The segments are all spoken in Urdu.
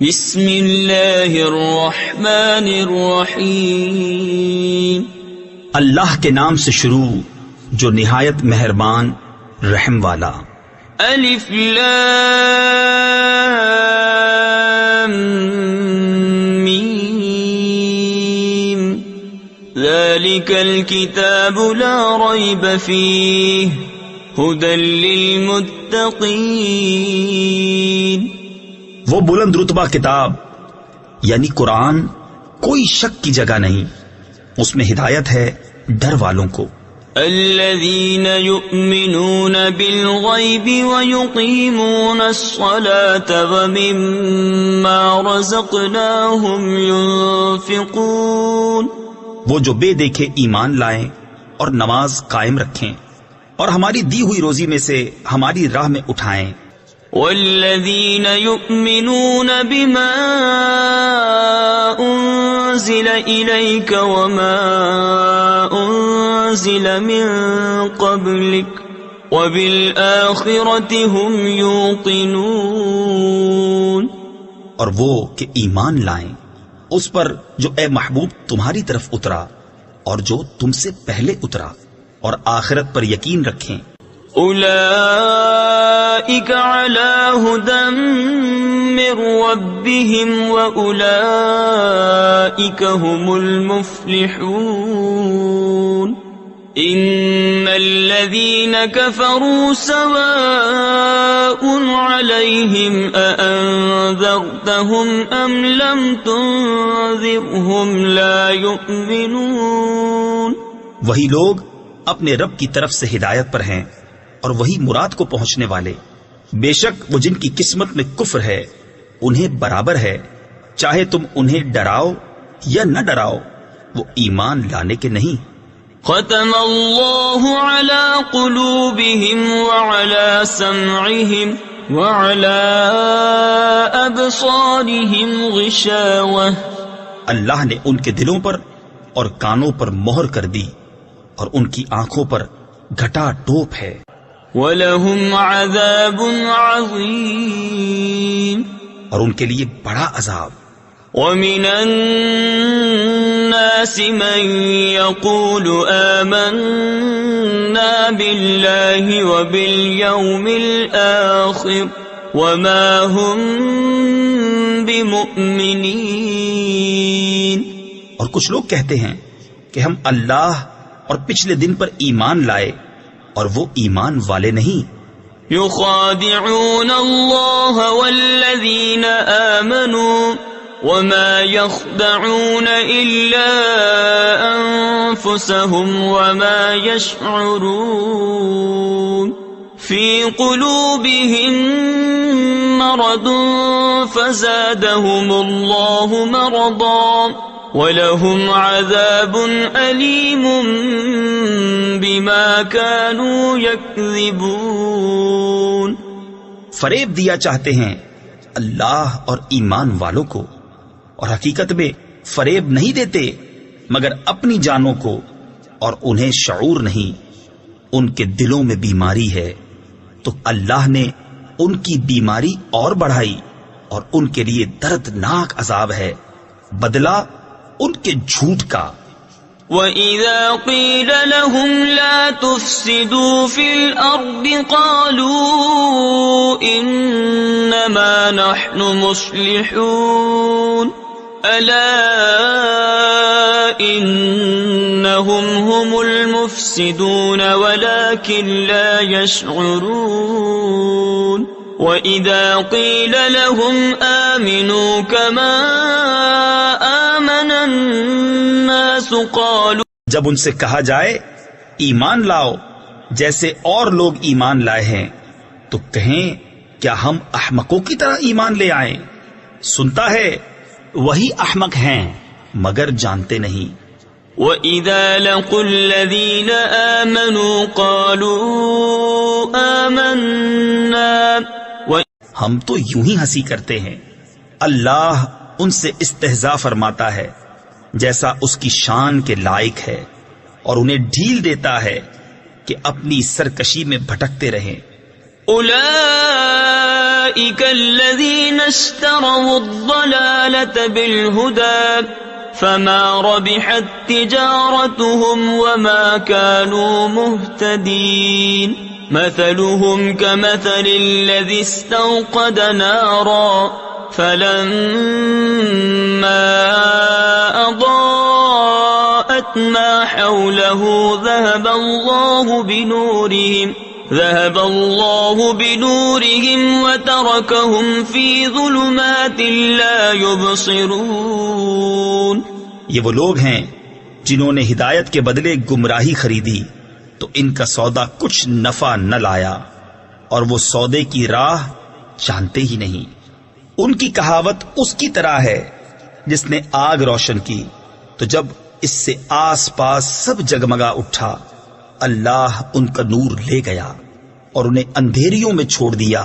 بسم اللہ الرحمن الرحیم. اللہ کے نام سے شروع جو نہایت مہربان رحم والا. الف لام میم ذالک الکتاب لا ریب فیہ ھدی للمتقین. وہ بلند رتبہ کتاب یعنی قرآن کوئی شک کی جگہ نہیں، اس میں ہدایت ہے ڈر والوں کو. الذین یؤمنون بالغیب ویقیمون الصلاة ومما رزقناہم ینفقون. وہ جو بے دیکھے ایمان لائیں اور نماز قائم رکھیں اور ہماری دی ہوئی روزی میں سے ہماری راہ میں اٹھائیں. والذین یؤمنون بما انزل الیک وما انزل من قبلک وبالآخرۃ هم یوقنون. اور وہ کہ ایمان لائیں اس پر جو اے محبوب تمہاری طرف اترا اور جو تم سے پہلے اترا، اور آخرت پر یقین رکھیں. اولئک علی ھدی من ربہم واولئک هم المفلحون. ان الذین کفروا سواء علیہم اانذرتہم ام لم تنذرہم لا یؤمنون. وہی لوگ اپنے رب کی طرف سے ہدایت پر ہیں اور وہی مراد کو پہنچنے والے. بے شک وہ جن کی قسمت میں کفر ہے انہیں برابر ہے، چاہے تم انہیں ڈراؤ یا نہ ڈراؤ، وہ ایمان لانے کے نہیں. ختم اللہ علی قلوبہم وعلی سمعہم وعلی ابصارہم غشاوہ. اللہ نے ان کے دلوں پر اور کانوں پر مہر کر دی اور ان کی آنکھوں پر گھٹا ٹوپ ہے. وَلَهُمْ عَذَابٌ عَظِيمٌ. اور ان کے لیے بڑا عذاب. وَمِنَ النَّاسِ مَن يَقُولُ آمَنَّا بِاللَّهِ وَبِالْيَوْمِ الْآخِرِ وَمَا هُمْ بِمُؤْمِنِينَ. اور کچھ لوگ کہتے ہیں کہ ہم اللہ اور پچھلے دن پر ایمان لائے، اور وہ ایمان والے نہیں. یخادعون اللہ والذین آمنوا وما یخدعون الا انفسهم وما یشعرون. فی قلوبهم مرض فزادهم اللہ مرضا وَلَهُمْ عَذَابٌ أَلِيمٌ بِمَا كَانُوا يَكْذِبُونَ. فریب دیا چاہتے ہیں اللہ اور ایمان والوں کو، اور حقیقت میں فریب نہیں دیتے مگر اپنی جانوں کو، اور انہیں شعور نہیں. ان کے دلوں میں بیماری ہے تو اللہ نے ان کی بیماری اور بڑھائی، اور ان کے لیے دردناک عذاب ہے، بدلہ ان کے جھوٹ کا. وَإِذَا قِيلَ لَهُمْ لَا تُفْسِدُوا فِي الْأَرْضِ قَالُوا إِنَّمَا نَحْنُ مُصْلِحُونَ أَلَا إِنَّهُمْ هُمُ الْمُفْسِدُونَ وَلَكِنْ لَا يَشْعُرُونَ. وَإِذَا قِيلَ لَهُمْ آمِنُوا كَمَا آمَنَ النَّاسُ قَالُوا. جب ان سے کہا جائے ایمان لاؤ جیسے اور لوگ ایمان لائے ہیں تو کہیں کیا ہم احمقوں کی طرح ایمان لے آئیں؟ سنتا ہے وہی احمق ہیں مگر جانتے نہیں. وَإِذَا لَقُوا الَّذِينَ آمَنُوا قَالُوا آمَنَّا. ہم تو یوں ہی ہنسی کرتے ہیں. اللہ ان سے استہزاء فرماتا ہے جیسا اس کی شان کے لائق ہے، اور انہیں ڈھیل دیتا ہے کہ اپنی سرکشی میں بھٹکتے رہیں. أولئك الذين اشتروا الضلالة بالهدى فما ربحت تجارتهم وما كانوا مهتدين مثلهم كمثل الذي استوقد نارا فلما أضاءت ما حوله ذهب الله بنورهم وتركهم في ظلمات لا يبصرون. یہ وہ لوگ ہیں جنہوں نے ہدایت کے بدلے گمراہی خریدی تو ان کا سودا کچھ نفع نہ لایا اور وہ سودے کی راہ جانتے ہی نہیں. ان کی کہاوت اس کی طرح ہے جس نے آگ روشن کی تو جب اس سے آس پاس سب جگمگا اٹھا اللہ ان کا نور لے گیا اور انہیں اندھیریوں میں چھوڑ دیا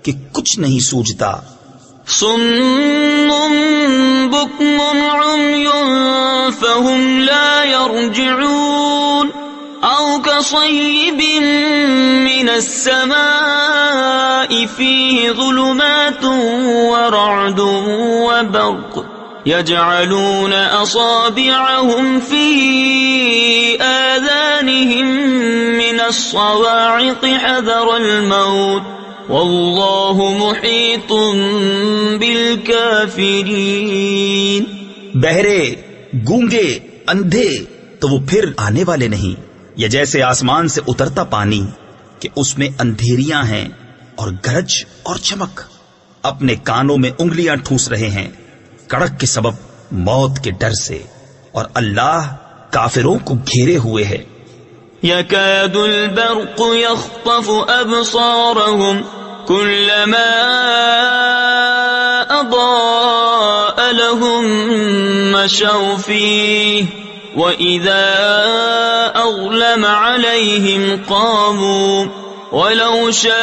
کہ کچھ نہیں سوجھتا. صم بكم عمي فهم لا يرجعون أو كصيب من السماء فيه ظلمات ورعد وبرق يجعلون أصابعهم في آذانهم من الصواعق حذر الموت واللہ محیط بالکافرین. بہرے، گونگے، اندھے تو وہ پھر آنے والے نہیں، یا جیسے آسمان سے اترتا پانی کہ اس میں اندھیریاں ہیں اور گرج اور چمک. اپنے کانوں میں انگلیاں ٹھوس رہے ہیں کڑک کے سبب موت کے ڈر سے، اور اللہ کافروں کو گھیرے ہوئے ہے. يكاد البرق يخطف أبصارهم كلما أضاء لهم مشوا فيه وإذا أظلم عليهم قاموا ولو شاء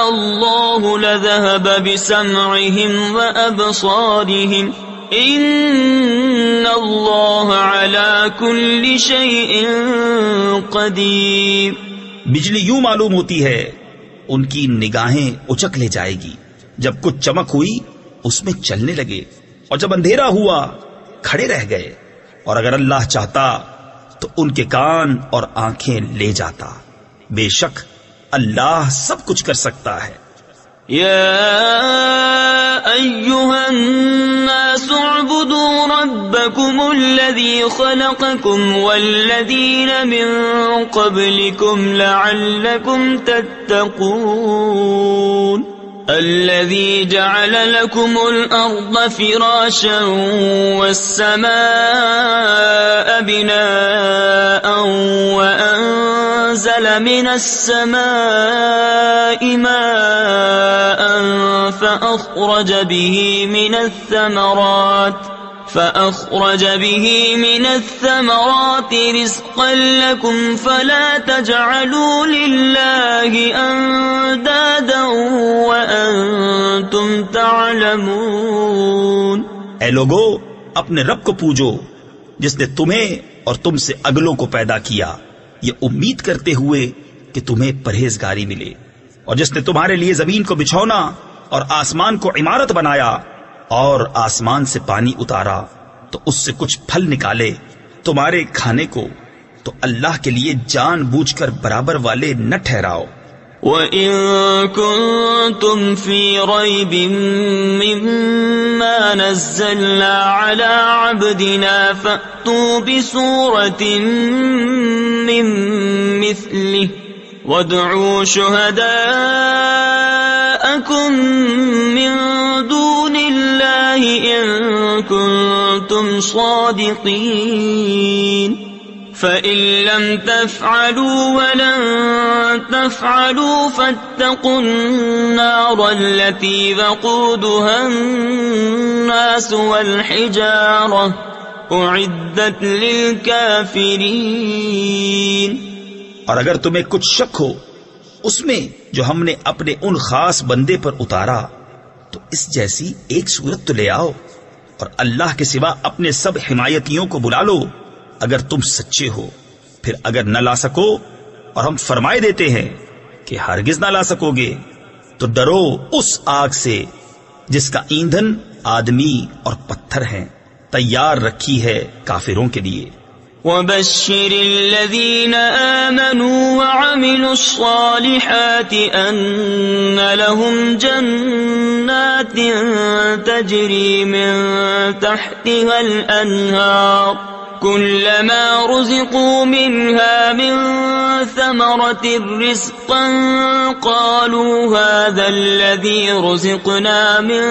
الله لذهب بسمعهم وأبصارهم ان اللہ علی کل شیء قدیر. بجلی یوں معلوم ہوتی ہے ان کی نگاہیں اچک لے جائے گی. جب کچھ چمک ہوئی اس میں چلنے لگے، اور جب اندھیرا ہوا کھڑے رہ گئے، اور اگر اللہ چاہتا تو ان کے کان اور آنکھیں لے جاتا. بے شک اللہ سب کچھ کر سکتا ہے. یا ایھا الناس اعبدوا ربکم الذی خلقکم والذین من قبلکم لعلکم تتقون. الذي جعل لكم الأرض فراشا والسماء بناء وأنزل من السماء ماء فأخرج به من الثمرات رزقا لكم فلا تجعلوا لله أندادا وأنتم تعلمون. اے لوگو، اپنے رب کو پوجو جس نے تمہیں اور تم سے اگلوں کو پیدا کیا، یہ امید کرتے ہوئے کہ تمہیں پرہیزگاری ملے، اور جس نے تمہارے لیے زمین کو بچھونا اور آسمان کو عمارت بنایا اور آسمان سے پانی اتارا تو اس سے کچھ پھل نکالے تمہارے کھانے کو، تو اللہ کے لیے جان بوجھ کر برابر والے نہ ٹھہراؤ. وَإِن كُنتُمْ فِي رَيْبٍ مِّمَّا نَزَّلْنَا عَلَىٰ عَبْدِنَا فَأْتُوا بِسُورَةٍ مِّن مِّثْلِهِ وَادْعُوا شُهَدَاءَكُم مِّن دُونِ اللَّهِ إِن كُنتُمْ صَادِقِينَ. فَإِن لَّمْ تَفْعَلُوا وَلَن تَفْعَلُوا فَاتَّقُوا النَّارَ الَّتِي وَقُودُهَا النَّاسُ وَالْحِجَارَةُ أُعِدَّتْ لِلْكَافِرِينَ. اور اگر تمہیں کچھ شک ہو اس میں جو ہم نے اپنے ان خاص بندے پر اتارا تو اس جیسی ایک صورت تو لے آؤ، اور اللہ کے سوا اپنے سب حمایتیوں کو بلا لو اگر تم سچے ہو. پھر اگر نہ لا سکو اور ہم فرمائے دیتے ہیں کہ ہرگز نہ لا سکو گے، تو ڈرو اس آگ سے جس کا ایندھن آدمی اور پتھر ہیں، تیار رکھی ہے کافروں کے لیے۔ وبشر الذين آمنوا وعملوا الصالحات أن لهم جنات تجري من تحتها الأنهار كلما رزقوا منها من ثمرة رزقا قالوا هذا الذي رزقنا من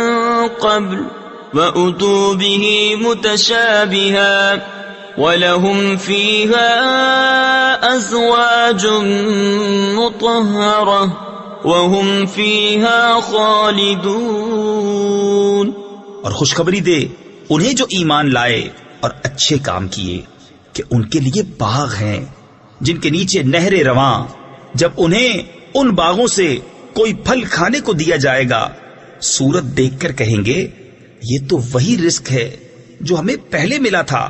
قبل وأتوا به متشابها وَلَهُمْ فِيهَا أَزْوَاجٌ مُطَهَّرَةٌ وَهُمْ فِيهَا خَالِدُونَ۔ اور خوشخبری دے انہیں جو ایمان لائے اور اچھے کام کیے کہ ان کے لیے باغ ہیں جن کے نیچے نہریں رواں، جب انہیں ان باغوں سے کوئی پھل کھانے کو دیا جائے گا صورت دیکھ کر کہیں گے یہ تو وہی رزق ہے جو ہمیں پہلے ملا تھا،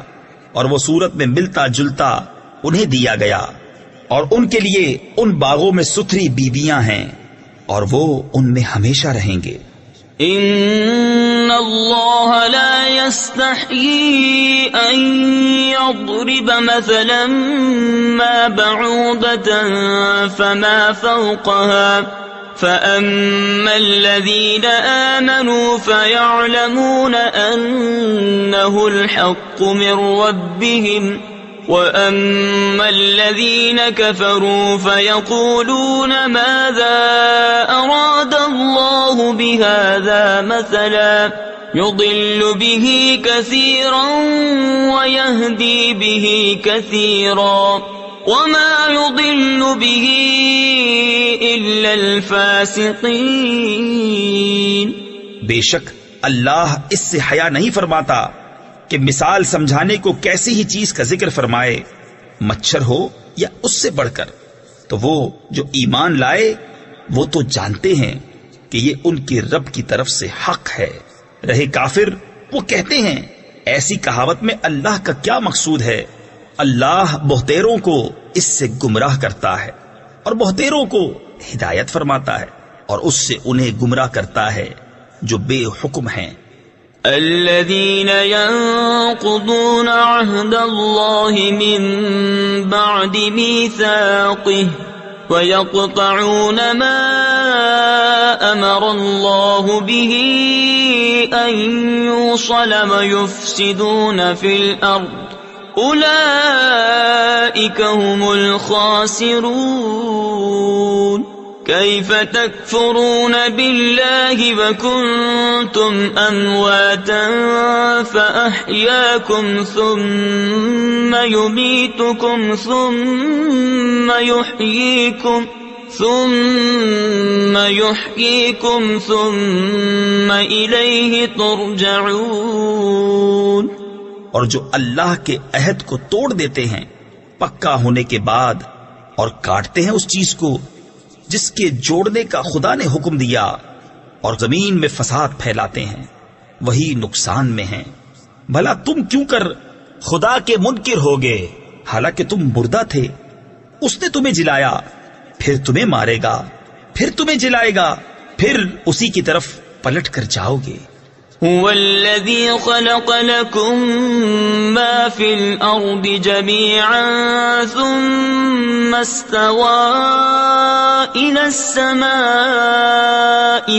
اور وہ صورت میں ملتا جلتا انہیں دیا گیا، اور ان کے لیے ان باغوں میں ستھری بیویاں ہیں اور وہ ان میں ہمیشہ رہیں گے۔ ان اللہ لا يستحيي ان يضرب مثلا ما بعوضة فما فوقها فأما الذين آمنوا فيعلمون أنه الحق من ربهم وأما الذين كفروا فيقولون ماذا أراد الله بهذا مثلا يضل به كثيرا ويهدي به كثيرا وما يضل به إلا الفاسقين۔ بے شک اللہ اس سے حیا نہیں فرماتا کہ مثال سمجھانے کو کیسی ہی چیز کا ذکر فرمائے، مچھر ہو یا اس سے بڑھ کر، تو وہ جو ایمان لائے وہ تو جانتے ہیں کہ یہ ان کے رب کی طرف سے حق ہے، رہے کافر وہ کہتے ہیں ایسی کہاوت میں اللہ کا کیا مقصود ہے۔ اللہ بہتیروں کو اس سے گمراہ کرتا ہے اور بہتیروں کو ہدایت فرماتا ہے، اور اس سے انہیں گمراہ کرتا ہے جو بے حکم ہیں۔ الذين ينقضون عهد الله من بعد ميثاقه ويقطعون ما أمر الله به أن يوصل ويفسدون في الأرض أولئك هم الخاسرون۔ كيف تكفرون بالله وكنتم أمواتا فأحياكم ثم يميتكم ثم يحييكم ثم إليه ترجعون۔ اور جو اللہ کے عہد کو توڑ دیتے ہیں پکا ہونے کے بعد اور کاٹتے ہیں اس چیز کو جس کے جوڑنے کا خدا نے حکم دیا، اور زمین میں فساد پھیلاتے ہیں، وہی نقصان میں ہیں۔ بھلا تم کیوں کر خدا کے منکر ہوگے، حالانکہ تم مردہ تھے، اس نے تمہیں جلایا، پھر تمہیں مارے گا، پھر تمہیں جلائے گا، پھر اسی کی طرف پلٹ کر جاؤ گے۔ هو الذي خلق لكم ما في الأرض جميعا ثم استوى إلى السماء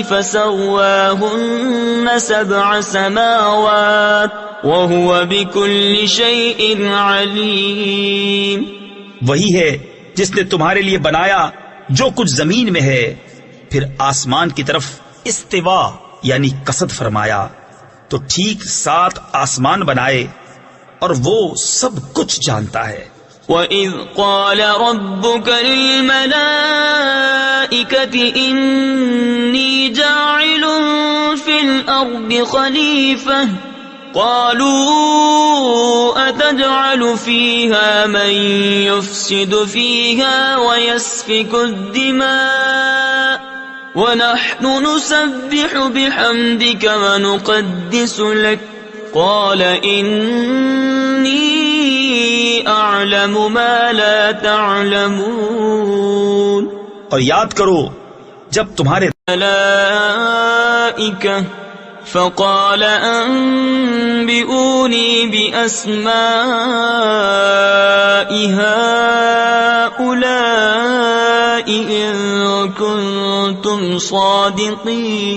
فسواهن 7 سماوات وهو بكل شيء عليم۔ وہی ہے جس نے تمہارے لیے بنایا جو کچھ زمین میں ہے، پھر آسمان کی طرف استوا یعنی قصد فرمایا، تو ٹھیک 7 آسمان بنائے اور وہ سب کچھ جانتا ہے۔ وَإِذْ قَالَ رَبُّكَ لِلْمَلَائِكَةِ إِنِّي جَاعِلٌ فِي الْأَرْضِ خَلِيفَةً قَالُوا أَتَجْعَلُ فِيهَا مَن يُفْسِدُ فِيهَا وَيَسْفِكُ الدِّمَاءَ وَنَحْنُ نُسَبِّحُ بِحَمْدِكَ وَنُقَدِّسُ لَكَ قَالَ إِنِّي أَعْلَمُ مَا لَا تَعْلَمُونَ۔ اور یاد کرو جب تمہارے ملائکہ فقال انبئونی بأسماء هؤلاء إن كنتم صادقين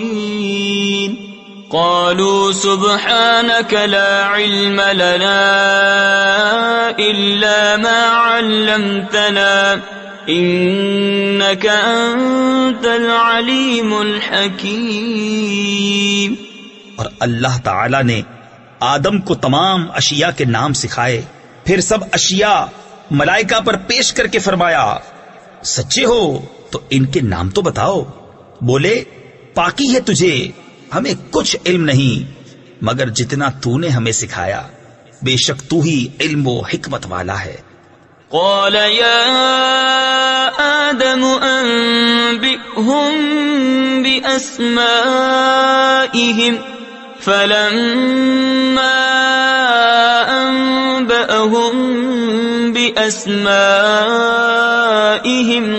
قالوا سبحانك لا علم لنا إلا ما علمتنا إنك أنت العليم الحكيم۔ اور اللہ تعالی نے آدم کو تمام اشیاء کے نام سکھائے، پھر سب اشیاء ملائکہ پر پیش کر کے فرمایا سچے ہو تو ان کے نام تو بتاؤ۔ بولے پاکی ہے تجھے، ہمیں کچھ علم نہیں مگر جتنا تو نے ہمیں سکھایا، بے شک تو ہی علم و حکمت والا ہے۔ قال يا آدم أنبئهم بأسمائهم فلما أنبأهم بأسمائهم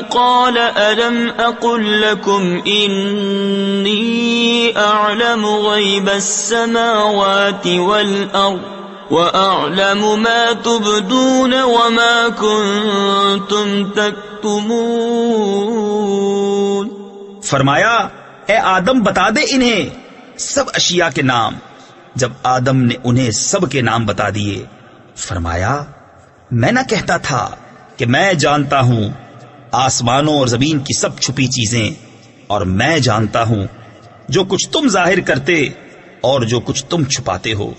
قال ألم أقل لكم إني أعلم غيب السماوات والأرض وَأَعْلَمُ مَا تُبْدُونَ وَمَا كُنْتُمْ تَكْتُمُونَ۔ فرمایا اے آدم بتا دے انہیں سب اشیاء کے نام۔ جب آدم نے انہیں سب کے نام بتا دیے فرمایا میں نہ کہتا تھا کہ میں جانتا ہوں آسمانوں اور زمین کی سب چھپی چیزیں، اور میں جانتا ہوں جو کچھ تم ظاہر کرتے اور جو کچھ تم چھپاتے ہو۔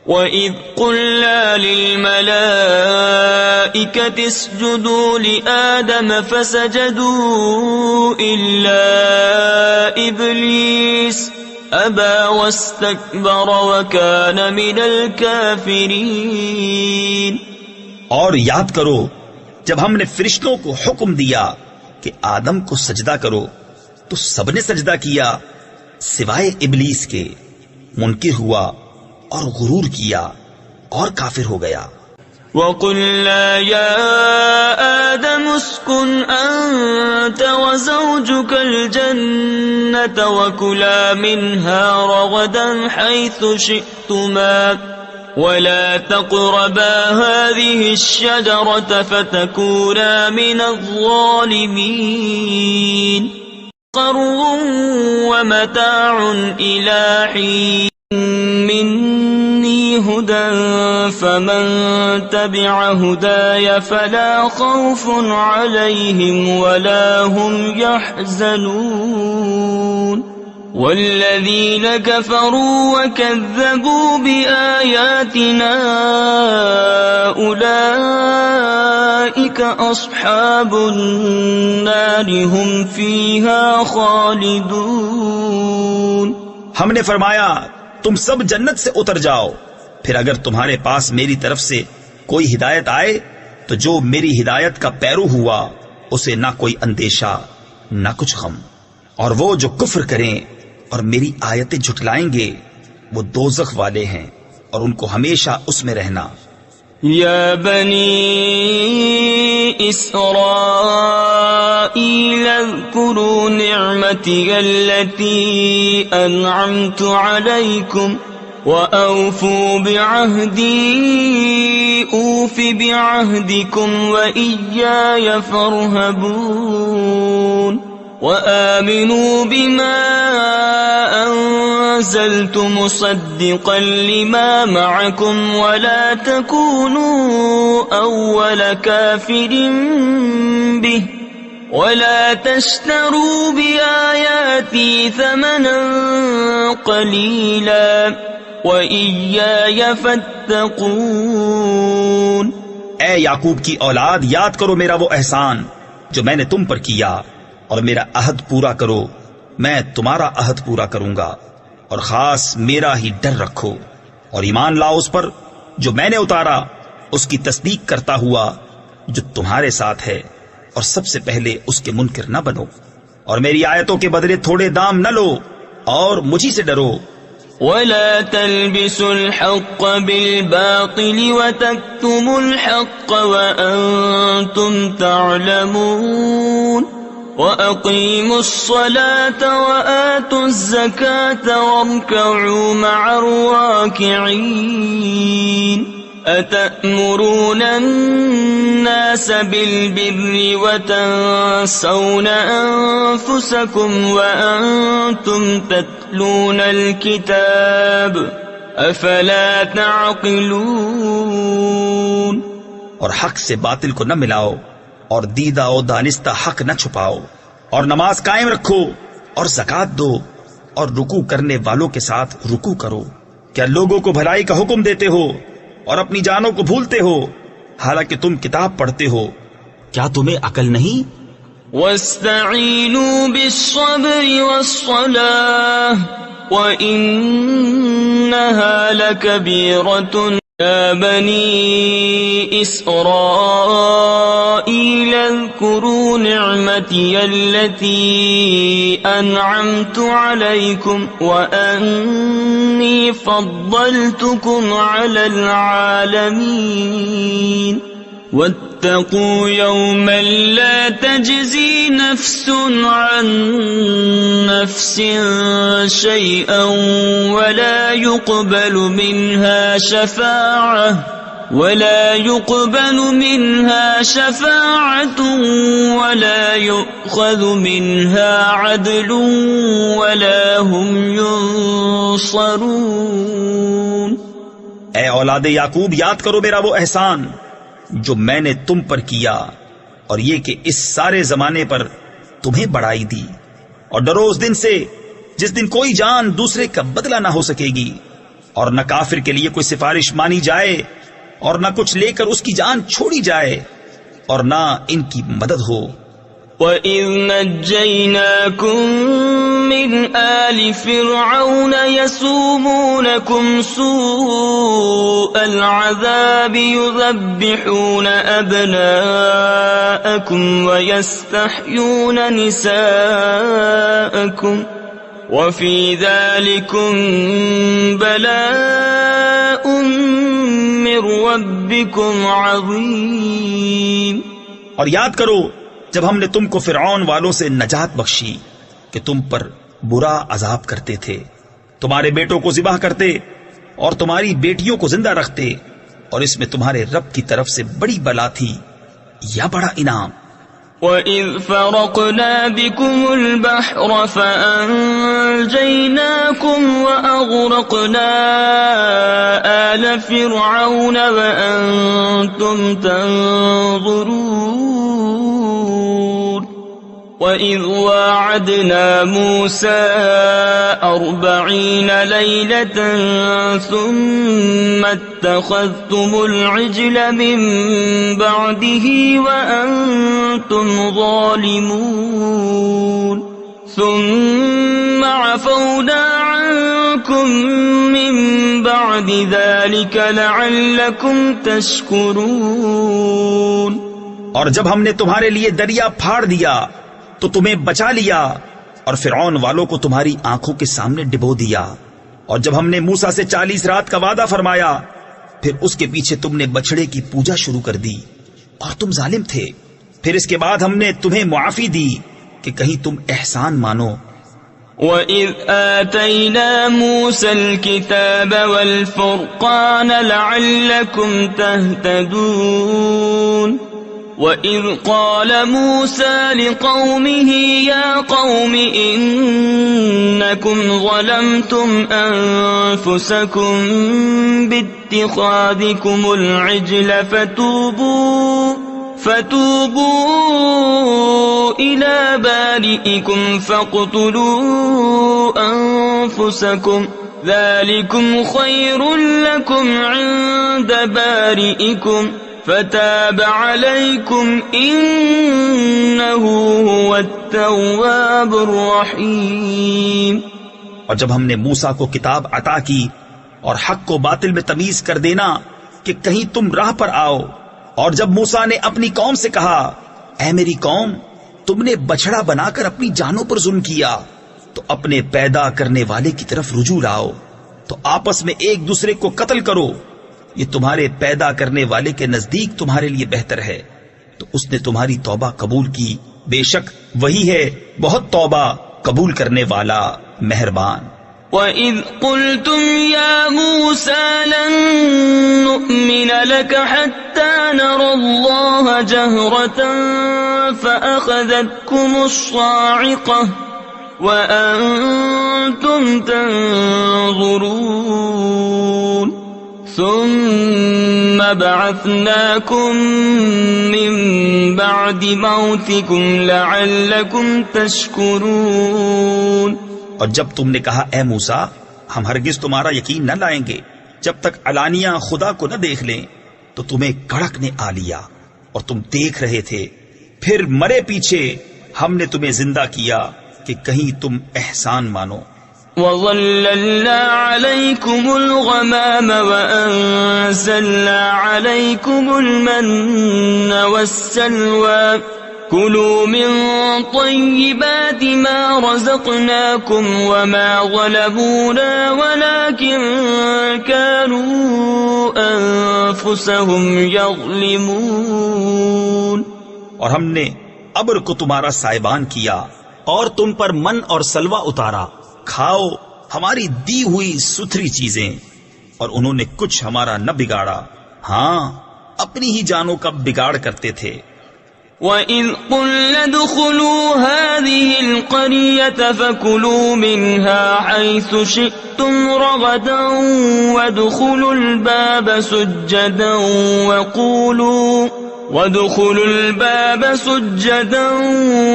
وَإِذْ قُلْنَا لِلْمَلَائِكَةِ اسْجُدُوا لِآدَمَ فَسَجَدُوا إِلَّا إِبْلِيسَ أَبَى وَاسْتَكْبَرَ وَكَانَ مِنَ الْكَافِرِينَ۔ اور یاد کرو جب ہم نے فرشتوں کو حکم دیا کہ آدم کو سجدہ کرو تو سب نے سجدہ کیا سوائے ابلیس کے، منکر ہوا اور غرور کیا اور کافر ہو گیا۔ وَقُلْنَا يَا آدَمُ اسْكُنْ أَنْتَ وَزَوْجُكَ الْجَنَّةَ وَكُلَا مِنْهَا رَغَدًا حَيْثُ شِئْتُمَا وَلَا تَقْرَبَا هَذِهِ الشَّجَرَةَ فَتَكُونَا مِنَ الظَّالِمِينَ۔ قَرٌّ وَمَتَاعٌ إِلَى حِينٍ مني هدى فمن تبع هداي فلا خوف عليهم ولا هم يحزنون والذين كفروا وكذبوا بآياتنا أولئك أصحاب النار هم فيها خالدون۔ ہم نے فرمایا تم سب جنت سے اتر جاؤ، پھر اگر تمہارے پاس میری طرف سے کوئی ہدایت آئے تو جو میری ہدایت کا پیرو ہوا اسے نہ کوئی اندیشہ نہ کچھ غم، اور وہ جو کفر کریں اور میری آیتیں جھٹلائیں گے وہ دوزخ والے ہیں اور ان کو ہمیشہ اس میں رہنا۔ یا بنی اسرائیل اذکروا نعمتی التي انعمت علیکم وأوفوا بعهدی اوف بعهدکم وإیای فارہبون وآمنوا بما أنزلت مصدقا لما معكم ولا تكونوا أول كافر به ولا تشتروا بآياتي ثمنا قليلا وإياي فاتقون۔ اے یعقوب کی اولاد یاد کرو میرا وہ احسان جو میں نے تم پر کیا، اور میرا عہد پورا کرو، میں تمہارا عہد پورا کروں گا، اور خاص میرا ہی ڈر رکھو، اور ایمان لاؤ اس پر جو میں نے اتارا، اس کی تصدیق کرتا ہوا جو تمہارے ساتھ ہے، اور سب سے پہلے اس کے منکر نہ بنو، اور میری آیتوں کے بدلے تھوڑے دام نہ لو، اور مجھی سے ڈرو۔ وَلَا تَلْبِسُوا الْحَقَّ بِالْبَاطِلِ وَتَكْتُمُوا الْحَقَّ وَأَنْتُمْ تَعْلَمُونَ وَأَقِيمُوا الصَّلَاةَ وَآتُوا الزَّكَاةَ وَارْكَعُوا مَعَ الرَّاكِعِينَ أَتَأْمُرُونَ النَّاسَ بِالْبِرِّ وَتَنْسَوْنَ أَنفُسَكُمْ وَأَنْتُمْ تَتْلُونَ الْكِتَابَ أَفَلَا تَعْقِلُونَ۔ اور حق سے باطل کو نہ ملاؤ، اور دیدہ و دانستہ حق نہ چھپاؤ، اور نماز قائم رکھو، اور زکوٰۃ دو، اور رکوع کرنے والوں کے ساتھ رکوع کرو۔ کیا لوگوں کو بھلائی کا حکم دیتے ہو اور اپنی جانوں کو بھولتے ہو، حالانکہ تم کتاب پڑھتے ہو؟ کیا تمہیں عقل نہیں؟ وَاسْتَعِینُوا بِالصَّبْرِ وَالصَّلَاةِ وَإِنَّهَا لَكَبِيرَةٌ يَا بَنِي إِسْرَائِيلَ اذْكُرُوا نِعْمَتِيَ الَّتِي أَنْعَمْتُ عَلَيْكُمْ وَأَنِّي فَضَّلْتُكُمْ عَلَى الْعَالَمِينَ وَاتَّقُوا يَوْمًا لَا تَجْزِي نَفْسٌ عَن نَّفْسٍ شَيْئًا وَلَا يُقْبَلُ منها شفاعة ولا يؤخذ منها عدل ولا هم ينصرون۔ اے اولاد یعقوب، یاد کرو میرا وہ احسان جو میں نے تم پر کیا، اور یہ کہ اس سارے زمانے پر تمہیں بڑائی دی، اور ڈرو اس دن سے جس دن کوئی جان دوسرے کا بدلہ نہ ہو سکے گی، اور نہ کافر کے لیے کوئی سفارش مانی جائے، اور نہ کچھ لے کر اس کی جان چھوڑی جائے، اور نہ ان کی مدد ہو۔ وَإِذْ نَجَّيْنَاكُمْ مِنْ آلِ فِرْعَوْنَ يَسُومُونَكُمْ سُوءَ الْعَذَابِ يُذَبِّحُونَ أَبْنَاءَكُمْ وَيَسْتَحْيُونَ نِسَاءَكُمْ وَفِي ذَلِكُمْ بَلَاءٌ مِّن رَّبِّكُمْ عَظِيمٌ۔ اور یاد کرو جب ہم نے تم کو فرعون والوں سے نجات بخشی کہ تم پر برا عذاب کرتے تھے، تمہارے بیٹوں کو ذبح کرتے اور تمہاری بیٹیوں کو زندہ رکھتے، اور اس میں تمہارے رب کی طرف سے بڑی بلا تھی یا بڑا انعام۔ وَإِذْ فَرَقْنَا بِكُمُ الْبَحْرَ فَأَنْجَيْنَاكُمْ وَأَغْرَقْنَا آلَ فِرْعَوْنَ وَأَنْتُمْ تَنْظُرُونَ وَإِذْ وَاعَدْنَا مُوسَىٰ 40 لَيْلَةً ثُمَّ اتَّخَذْتُمُ الْعِجْلَ مِن بَعْدِهِ وَأَنْتُمْ ظَالِمُونَ ثُمَّ عَفَوْنَا عَنْكُمْ مِن بَعْدِ ذَلِكَ لَعَلَّكُمْ تَشْكُرُونَ۔ اور جب ہم نے تمہارے لیے دریا پھاڑ دیا تو تمہیں بچا لیا، اور فرعون والوں کو تمہاری آنکھوں کے سامنے ڈبو دیا، اور جب ہم نے موسیٰ سے 40 رات کا وعدہ فرمایا، پھر اس کے پیچھے تم نے بچڑے کی پوجا شروع کر دی اور تم ظالم تھے، پھر اس کے بعد ہم نے تمہیں معافی دی کہ کہیں تم احسان مانو۔ وَإِذْ آتَيْنَا مُوسَى الْكِتَابَ وَالْفُرْقَانَ لَعَلَّكُمْ تَهْتَدُونَ وَإِذْ قَالَ مُوسَى لِقَوْمِهِ يَا قَوْمِ إِنَّكُمْ ظَلَمْتُمْ أَنفُسَكُمْ بِاتِّخَاذِكُمُ الْعِجْلَ فَتُوبُوا إِلَى بَارِئِكُمْ فَاقْتُلُوا أَنفُسَكُمْ ذَلِكُمْ خَيْرٌ لَكُمْ عِندَ بَارِئِكُمْ فَتَابَ عَلَيْكُمْ إِنَّهُ هُوَ التَّوَّابُ الرَّحِيمُ۔ اور جب ہم نے موسیٰ کو کتاب عطا کی اور حق کو باطل میں تمیز کر دینا کہ کہیں تم راہ پر آؤ، اور جب موسیٰ نے اپنی قوم سے کہا اے میری قوم، تم نے بچڑا بنا کر اپنی جانوں پر ظلم کیا، تو اپنے پیدا کرنے والے کی طرف رجوع لاؤ، تو آپس میں ایک دوسرے کو قتل کرو، یہ تمہارے پیدا کرنے والے کے نزدیک تمہارے لیے بہتر ہے، تو اس نے تمہاری توبہ قبول کی، بے شک وہی ہے بہت توبہ قبول کرنے والا مہربان۔ وَإِذْ قُلْتُمْ يَا مُوسَى لَن نُّؤْمِنَ لَكَ حَتَّى نَرَى اللَّهَ جَهْرَةً فَأَخَذَتْكُمُ الصَّاعِقَةُ وَأَنتُمْ تَنظُرُونَ ثُمَّ بَعَثْنَاكُم مِّن بَعْدِ مَوْتِكُمْ لَعَلَّكُمْ تَشْكُرُونَ۔ اور جب تم نے کہا اے موسیٰ ہم ہرگز تمہارا یقین نہ لائیں گے جب تک علانیہ خدا کو نہ دیکھ لیں، تو تمہیں کڑک نے آ لیا اور تم دیکھ رہے تھے، پھر مرے پیچھے ہم نے تمہیں زندہ کیا کہ کہیں تم احسان مانو۔ وَظَلَّلْنَا عَلَيْكُمُ الْغَمَامَ وَأَنزَلْنَا عَلَيْكُمُ الْمَنَّ وَالسَّلْوَىٰ كُلُوا مِن طَيِّبَاتِ مَا رَزَقْنَاكُمْ وَمَا ظَلَمُونَا وَلَٰكِن كَانُوا أَنفُسَهُمْ يَظْلِمُونَ۔ اور ہم نے ابر کو تمہارا سائبان کیا اور تم پر من اور سلوہ اتارا، کھاؤ ہماری دی ہوئی ستھری چیزیں، اور انہوں نے کچھ ہمارا نہ بگاڑا، ہاں اپنی ہی جانوں کا بگاڑ کرتے تھے۔ وَإِذْ قُلْنَا ادْخُلُوا هَٰذِهِ الْقَرْيَةَ فَكُلُوا مِنْهَا حَيْثُ شِئْتُمْ رَغَدًا وَادْخُلُوا الْبَابَ سُجَّدًا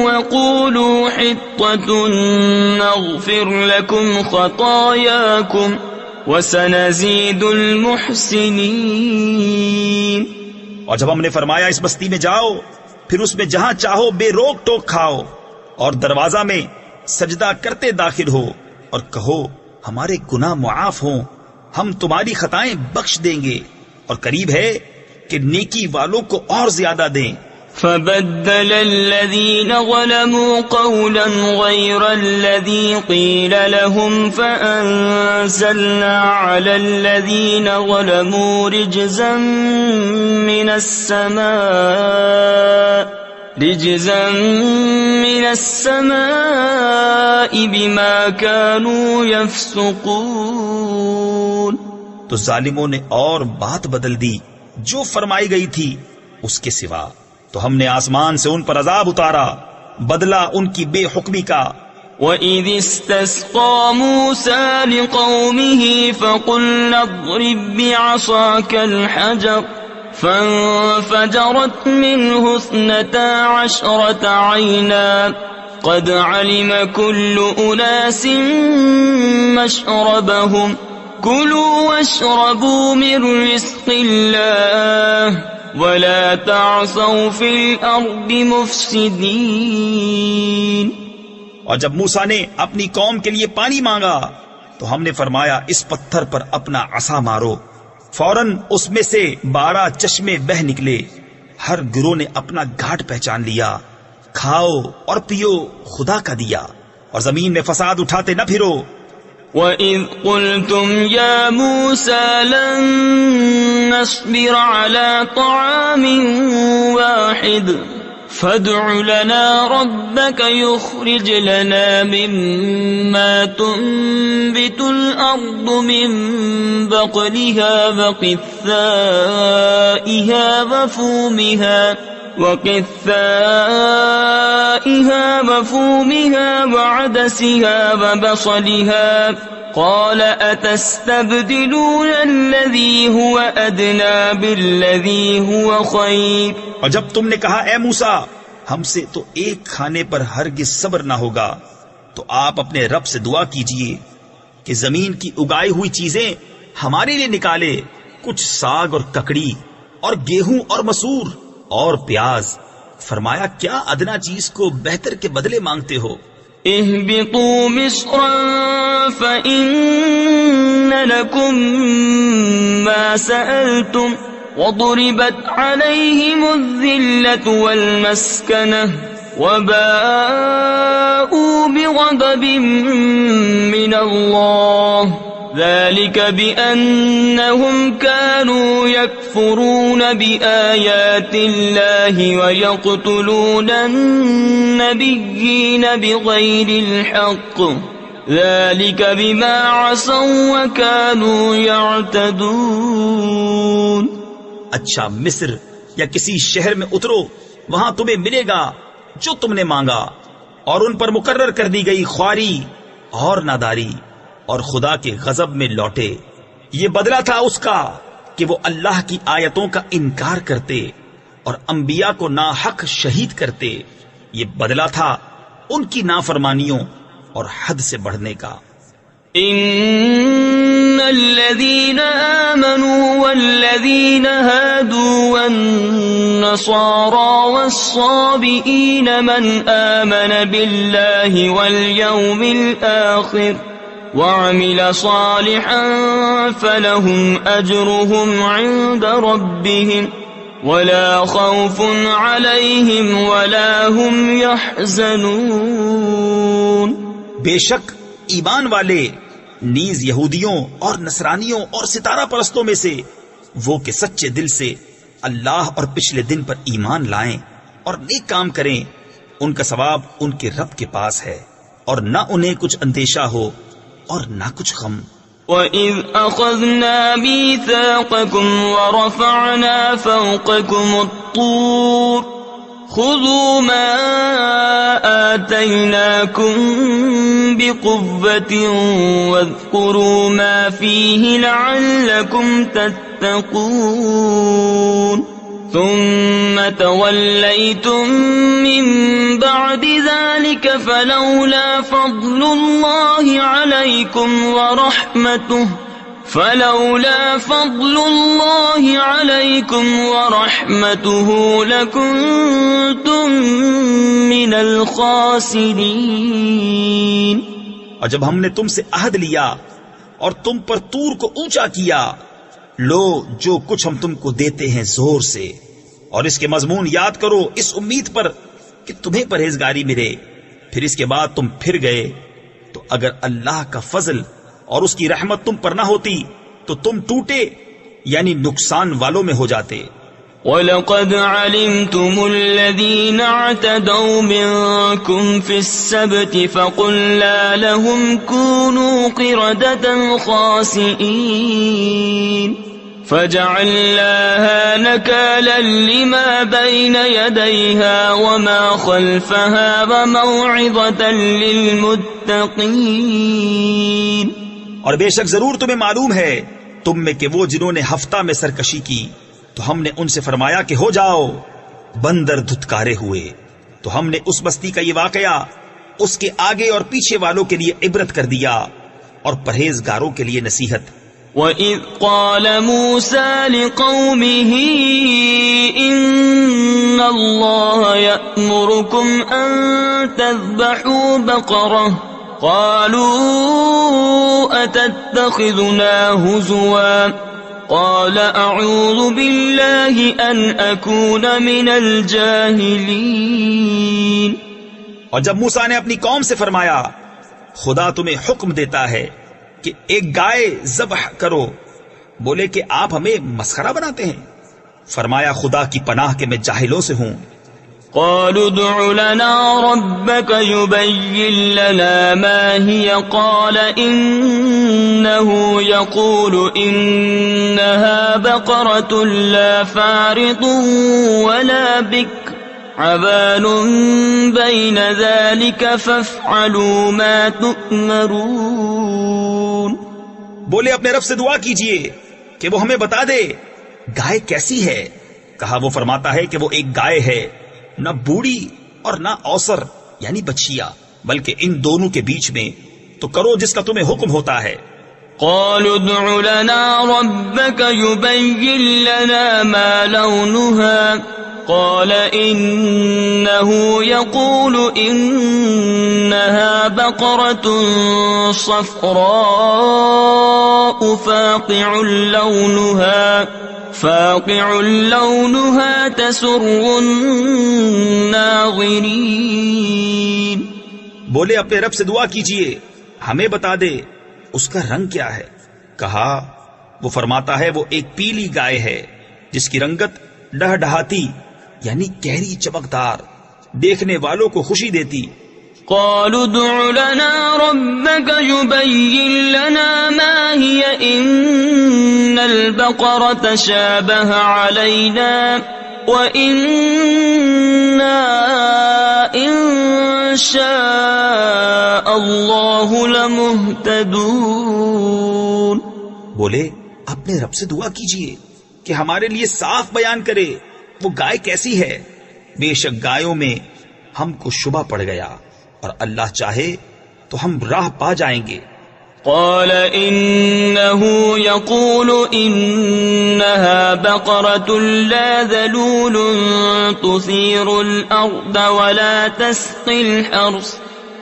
وَقُولُوا حِطَّةٌ نَّغْفِرْ لَكُمْ خَطَايَاكُمْ وَسَنَزِيدُ الْمُحْسِنِينَ۔ اور جب ہم نے فرمایا اس بستی میں جاؤ، پھر اس میں جہاں چاہو بے روک ٹوک کھاؤ، اور دروازہ میں سجدہ کرتے داخل ہو، اور کہو ہمارے گناہ معاف ہوں، ہم تمہاری خطائیں بخش دیں گے، اور قریب ہے کہ نیکی والوں کو اور زیادہ دیں۔ فَبَدَّلَ الَّذِينَ ظَلَمُوا قَوْلًا غَيْرَ الَّذِي قِيلَ لَهُمْ فَأَنزَلْنَا عَلَى الَّذِينَ ظَلَمُوا رِجْزًا مِّنَ السَّمَاءِ بِمَا كَانُوا يَفْسُقُونَ۔ تو ظالموں نے اور بات بدل دی جو فرمائی گئی تھی اس کے سوا، تو ہم نے آسمان سے ان پر عذاب اتارا بدلہ ان کی بے حکمی کا۔ وَإِذِ اسْتَسْقَىٰ مُوسَىٰ لِقَوْمِهِ فَقُلْنَا اضْرِب بِّعَصَاكَ الْحَجَرَ فَانفَجَرَتْ مِنْهُ 12 عَيْنًا قَدْ عَلِمَ كُلُّ أُنَاسٍ مَّشْرَبَهُمْ كُلُوا وَاشْرَبُوا مِن رِّزْقِ اللَّهِ وَلَا تَعْثَوْا فِي الْأَرْضِ مُفْسِدِينَ۔ اور جب موسیٰ نے اپنی قوم کے لیے پانی مانگا تو ہم نے فرمایا اس پتھر پر اپنا عصا مارو، فوراً اس میں سے 12 چشمے بہ نکلے، ہر گروہ نے اپنا گھاٹ پہچان لیا، کھاؤ اور پیو خدا کا دیا، اور زمین میں فساد اٹھاتے نہ پھرو۔ وَإِذْ قُلْتُمْ يَا مُوسَىٰ لَن نَّصْبِرَ عَلَىٰ طَعَامٍ وَاحِدٍ فَادْعُ لَنَا رَبَّكَ يُخْرِجْ لَنَا مِمَّا تُنبِتُ الْأَرْضُ مِن بَقْلِهَا وَفُومِهَا وَعَدَسِهَا وَبَصَلِهَا قَالَ أَتَسْتَبْدِلُونَ الَّذِي هُوَ أَدْنَىٰ بِالَّذِي هُوَ خَيْرٌ۔ اور جب تم نے کہا اے موسیٰ ہم سے تو ایک کھانے پر ہرگز صبر نہ ہوگا، تو آپ اپنے رب سے دعا کیجئے کہ زمین کی اگائی ہوئی چیزیں ہمارے لیے نکالے، کچھ ساگ اور ککڑی اور گیہوں اور مسور اور پیاز۔ فرمایا کیا ادنا چیز کو بہتر کے بدلے مانگتے ہو؟ اهبطوا مصرا فإن لكم ما سألتم وضربت عليهم الذلة والمسكنة وباءوا بغضب من الله ذلك بأنهم كانوا يكفرون بآيات الله ويقتلون النبيين بغير الحق ذلك بما عصوا وكانوا يعتدون. اچھا مصر یا کسی شہر میں اترو، وہاں تمہیں ملے گا جو تم نے مانگا، اور ان پر مقرر کر دی گئی خواری اور ناداری، اور خدا کے غضب میں لوٹے. یہ بدلہ تھا اس کا کہ وہ اللہ کی آیتوں کا انکار کرتے اور انبیاء کو ناحق شہید کرتے. یہ بدلہ تھا ان کی نافرمانیوں اور حد سے بڑھنے کا. ان الذين آمنوا والذين هادوا والنصارى والصابئين من آمن بالله واليوم الآخر وعمل صالحا فلهم أجرهم عند ربهم ولا خوف عليهم ولا هم يحزنون. بے شک ایمان والے نیز یہودیوں اور نصرانیوں اور ستارہ پرستوں میں سے وہ کہ سچے دل سے اللہ اور پچھلے دن پر ایمان لائیں اور نیک کام کریں، ان کا ثواب ان کے رب کے پاس ہے، اور نہ انہیں کچھ اندیشہ ہو اور نہ کچھ غم. وَإِذْ أَخَذْنَا مِيثَاقَكُمْ وَرَفَعْنَا فَوْقَكُمُ الطُّورَ خُذُوا مَا آتَيْنَاكُمْ بِقُوَّةٍ وَاذْكُرُوا مَا فِيهِ لَعَلَّكُمْ تَتَّقُونَ. ثُمَّ تَوَلَّيْتُمْ مِنْ بَعْدِ ذَلِكَ فَلَوْلَا فَضْلُ اللَّهِ عَلَيْكُمْ وَرَحْمَتُهُ لَكُنْتُمْ مِنَ الْخَاسِرِينَ. اور جب ہم نے تم سے عہد لیا اور تم پر طور کو اونچا کیا، لو جو کچھ ہم تم کو دیتے ہیں زور سے، اور اس کے مضمون یاد کرو اس امید پر کہ تمہیں پرہیزگاری ملے. پھر اس کے بعد تم پھر گئے، تو اگر اللہ کا فضل اور اس کی رحمت تم پر نہ ہوتی تو تم ٹوٹے یعنی نقصان والوں میں ہو جاتے. وَلَقَدْ عَلِمْتُمُ الَّذِينَ اعْتَدَوْا مِنْكُمْ فِي السَّبْتِ فَقُلْنَا لَهُمْ كُونُوا قِرَدَةً خَاسِئِينَ فَجَعَلْنَاهَا نَكَالًا لِمَا بَيْنَ يَدَيْهَا وَمَا خَلْفَهَا وَمَوْعِظَةً لِلْمُتَّقِينَ. اور بے شک ضرور تمہیں معلوم ہے تم میں کہ وہ جنہوں نے ہفتہ میں سرکشی کی تو ہم نے ان سے فرمایا کہ ہو جاؤ بندر دھتکارے ہوئے. تو ہم نے اس بستی کا یہ واقعہ اس کے آگے اور پیچھے والوں کے لیے عبرت کر دیا اور پرہیزگاروں کے لیے نصیحت. وَإِذْ قَالَ مُوسَى لِقَوْمِهِ إِنَّ اللَّهَ يَأْمُرُكُمْ أَن تَذْبَحُوا بَقَرَةً قَالُوا أَتَتَّخِذُنَا هُزُوًا قَالَ أَعُوذُ بِاللَّهِ أَنْ أَكُونَ مِنَ الْجَاهِلِينَ. اور جب موسیٰ نے اپنی قوم سے فرمایا خدا تمہیں حکم دیتا ہے کہ ایک گائے ذبح کرو، بولے کہ آپ ہمیں مسخرہ بناتے ہیں. فرمایا خدا کی پناہ کہ میں جاہلوں سے ہوں. قالوا ادع لنا ربك يبين لنا ما هي قال إنه يقول إنها بقرة لا فارض ولا بكر عبان بين ذلك فافعلوا ما تؤمرون. بولے اپنے رب سے دعا کیجئے کہ وہ ہمیں بتا دے گائے کیسی ہے. کہا وہ فرماتا ہے کہ وہ ایک گائے ہے، نہ بوڑھی اور نہ اوسر یعنی بچھیا، بلکہ ان دونوں کے بیچ میں، تو کرو جس کا تمہیں حکم ہوتا ہے. قالوا ادع لنا ربك يبين لنا ما لونها قال إنه يقول إنها بقرة صفراء فاقع لونها تسر الناظرين. بولے اپنے رب سے دعا کیجئے ہمیں بتا دے اس کا رنگ کیا ہے. کہا وہ فرماتا ہے وہ ایک پیلی گائے ہے جس کی رنگت ڈہڈہاتی یعنی گہری چمکدار دیکھنے والوں کو خوشی دیتی. قالوا ادع لنا ربك يبين لنا ما هي إن البقرة شابه علينا وإنا إن شاء الله لمهتدون. بولے اپنے رب سے دعا کیجئے کہ ہمارے لیے صاف بیان کرے وہ گائے کیسی ہے. بے شک گایوں میں ہم کو شبہ پڑ گیا اور اللہ چاہے تو ہم راہ پا جائیں گے. قال إنه يقول إنها بقرة لا ذلول تثير الأرض ولا تسقي الحرث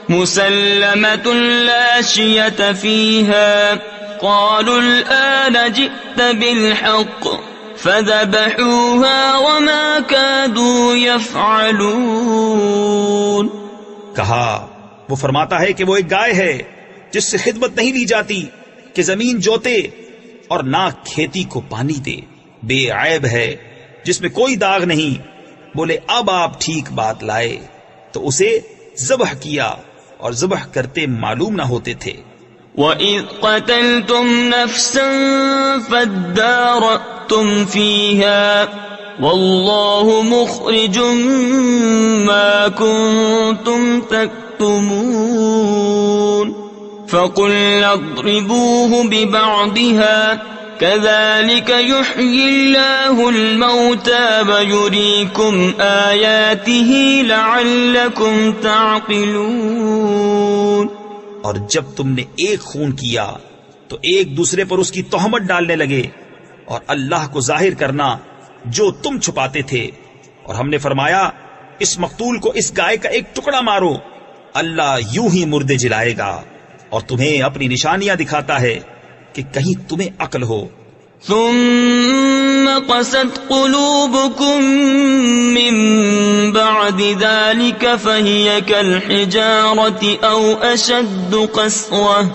مسلمة لا شية فيها قالوا الآن جئت بالحق فذبحوها وما كادوا يفعلون. کہا وہ فرماتا ہے کہ وہ ایک گائے ہے جس سے خدمت نہیں لی جاتی کہ زمین جوتے اور نہ کھیتی کو پانی دے، بے عیب ہے جس میں کوئی داغ نہیں. بولے اب آپ ٹھیک بات لائے تو اسے ذبح کیا اور ذبح کرتے معلوم نہ ہوتے تھے. وَإِذْ قَتَلْتُمْ نَفْسًا فَادَّارَأْتُمْ فِيهَا وَاللَّهُ مُخْرِجٌ مَا كُنْتُمْ تَكْتُمُونَ فَقُلْنَا اضْرِبُوهُ بِبَعْضِهَا كَذَلِكَ يُحْيِي اللَّهُ الْمَوْتَى وَيُرِيكُمْ آيَاتِهِ لَعَلَّكُمْ تَعْقِلُونَ. اور جب تم نے ایک خون کیا تو ایک دوسرے پر اس کی تہمت ڈالنے لگے اور اللہ کو ظاہر کرنا جو تم چھپاتے تھے. اور ہم نے فرمایا اس مقتول کو اس گائے کا ایک ٹکڑا مارو، اللہ یوں ہی مردے جلائے گا اور تمہیں اپنی نشانیاں دکھاتا ہے کہ کہیں تمہیں عقل ہو. ثم قست قلوبكم من بعد ذلك فهي كالحجارة أو أشد قسوة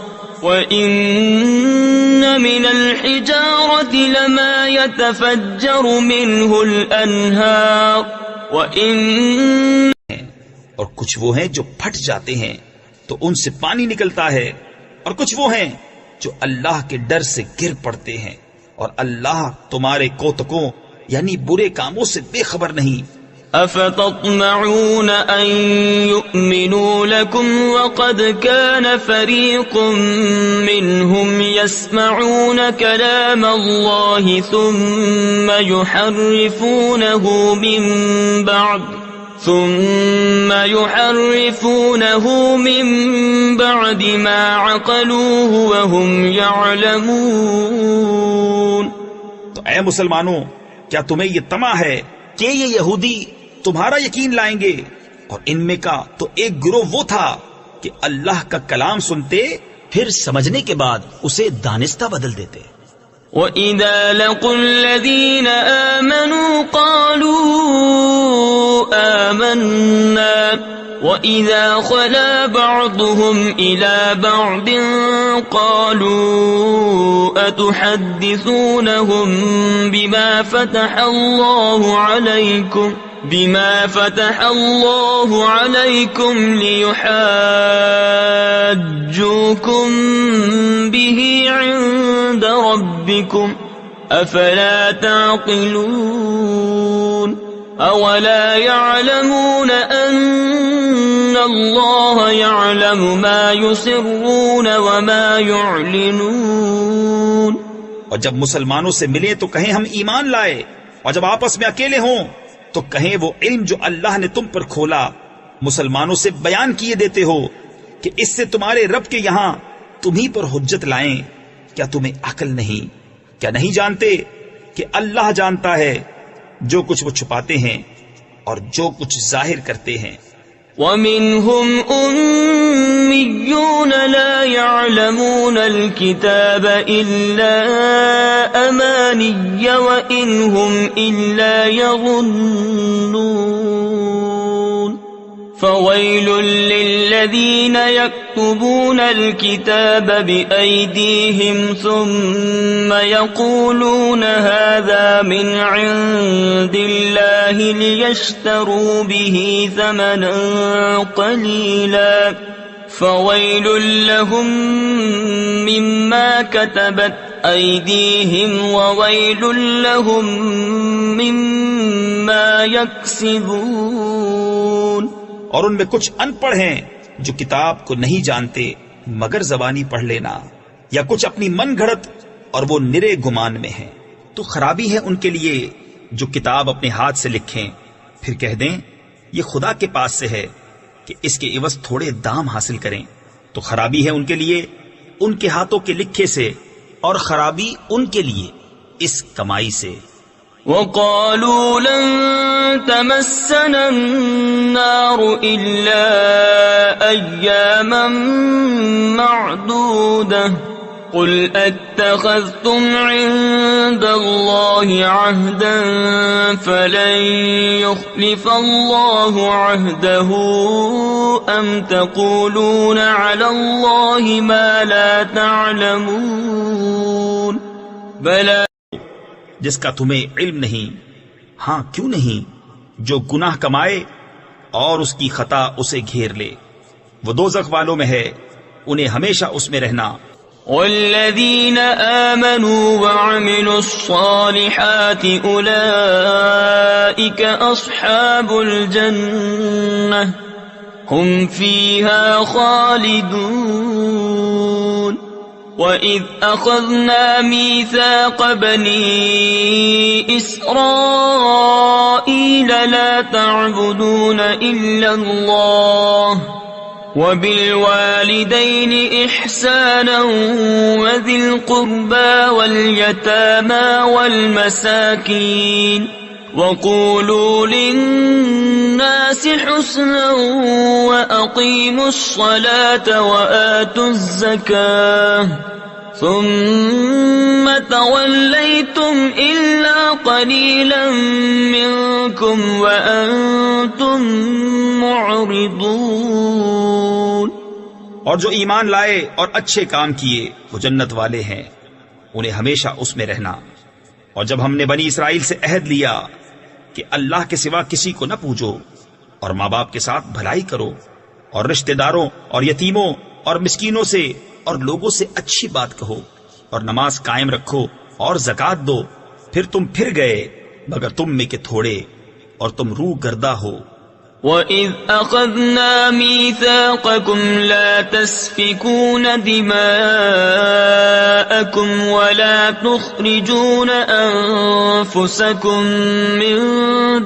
وإن من الحجارة لما يتفجر منه الأنهار وإن اور کچھ وہ ہیں جو پھٹ جاتے ہیں تو ان سے پانی نکلتا ہے، اور کچھ وہ ہیں جو اللہ کے ڈر سے گر پڑتے ہیں، اور اللہ تمہارے کوتکوں یعنی برے کاموں سے بے خبر نہیں. أفتطمعون أن يؤمنوا لكم وقد كان فريق منهم يسمعون كلام الله ثم يحرفونه من بعد ما عقلوه وهم يعلمون. تو اے مسلمانوں، کیا تمہیں یہ طمع ہے کہ یہ یہودی تمہارا یقین لائیں گے؟ اور ان میں کا تو ایک گروہ وہ تھا کہ اللہ کا کلام سنتے پھر سمجھنے کے بعد اسے دانستہ بدل دیتے. وَإِذَا لَقُوا الَّذِينَ آمَنُوا قَالُوا آمَنَّا وَإِذَا خَلَا بَعْضُهُمْ إِلَى بَعْضٍ قَالُوا أَتُحَدِّثُونَهُم بما فتح الله عليكم ليحاجوكم به عند ربكم أفلا تعقلون. أولا يعلمون أن الله يعلم ما يسرون وما يعلنون. اور جب مسلمانوں سے ملے تو کہیں ہم ایمان لائے، اور جب آپس میں اکیلے ہوں تو کہیں وہ علم جو اللہ نے تم پر کھولا مسلمانوں سے بیان کیے دیتے ہو کہ اس سے تمہارے رب کے یہاں تمہیں پر حجت لائیں. کیا تمہیں عقل نہیں؟ کیا نہیں جانتے کہ اللہ جانتا ہے جو کچھ وہ چھپاتے ہیں اور جو کچھ ظاہر کرتے ہیں. وَمِنْهُمْ أُمِّيُّونَ لَا يَعْلَمُونَ الْكِتَابَ إِلَّا أَمَانِيَّ وَإِنْ هُمْ إِلَّا يَظُنُّونَ فويل للذين يكتبون الكتاب بأيديهم ثم يقولون هذا من عند الله ليشتروا به ثمنا قليلا فويل لهم مما كتبت أيديهم وويل لهم مما يكسبون۔ اور ان میں کچھ ان پڑھ ہیں جو کتاب کو نہیں جانتے مگر زبانی پڑھ لینا، یا کچھ اپنی من گھڑت اور وہ نرے گمان میں ہیں، تو خرابی ہے ان کے لیے جو کتاب اپنے ہاتھ سے لکھیں پھر کہہ دیں یہ خدا کے پاس سے ہے کہ اس کے عوض تھوڑے دام حاصل کریں، تو خرابی ہے ان کے لیے ان کے ہاتھوں کے لکھے سے، اور خرابی ان کے لیے اس کمائی سے۔ وقالوا لن تمسنا النار إلا أياما معدودة قل اتخذتم عند الله عهدا فلن يخلف الله عهده أم تقولون على الله ما لا تعلمون بلى جس کا تمہیں علم نہیں، ہاں کیوں نہیں، جو گناہ کمائے اور اس کی خطا اسے گھیر لے، وہ دوزخ والوں میں ہے، انہیں ہمیشہ اس میں رہنا۔ والذین آمنوا وعملوا الصالحات اولئک اصحاب الجنہ هم فیہا خالدون۔ وَإِذْ أَخَذْنَا مِيثَاقَ بَنِي إِسْرَائِيلَ لَا تَعْبُدُونَ إِلَّا اللَّهَ وَبِالْوَالِدَيْنِ إِحْسَانًا وَذِي الْقُرْبَى وَالْيَتَامَى وَالْمَسَاكِينِ وَقُولُوا لِلنَّاسِ حُسْنًا وَأَقِيمُوا الصَّلَاةَ وَآتُوا الزَّكَاةَ ثُمَّ تَوَلَّيْتُمْ إِلَّا قَلِيلًا مِّنكُمْ وَأَنتُم مُّعْرِضُونَ۔ اور جو ایمان لائے اور اچھے کام کیے وہ جنت والے ہیں، انہیں ہمیشہ اس میں رہنا۔ اور جب ہم نے بنی اسرائیل سے عہد لیا کہ اللہ کے سوا کسی کو نہ پوجو، اور ماں باپ کے ساتھ بھلائی کرو، اور رشتہ داروں اور یتیموں اور مسکینوں سے اور لوگوں سے اچھی بات کہو، اور نماز قائم رکھو اور زکوٰۃ دو، پھر تم پھر گئے مگر تم میں کے تھوڑے اور تم روح گردہ ہو۔ وَإِذْ أَخَذْنَا مِيثَاقَكُمْ لَا تَسْفِكُونَ دِمَاءَكُمْ وَلَا تُخْرِجُونَ أَنفُسَكُمْ مِنْ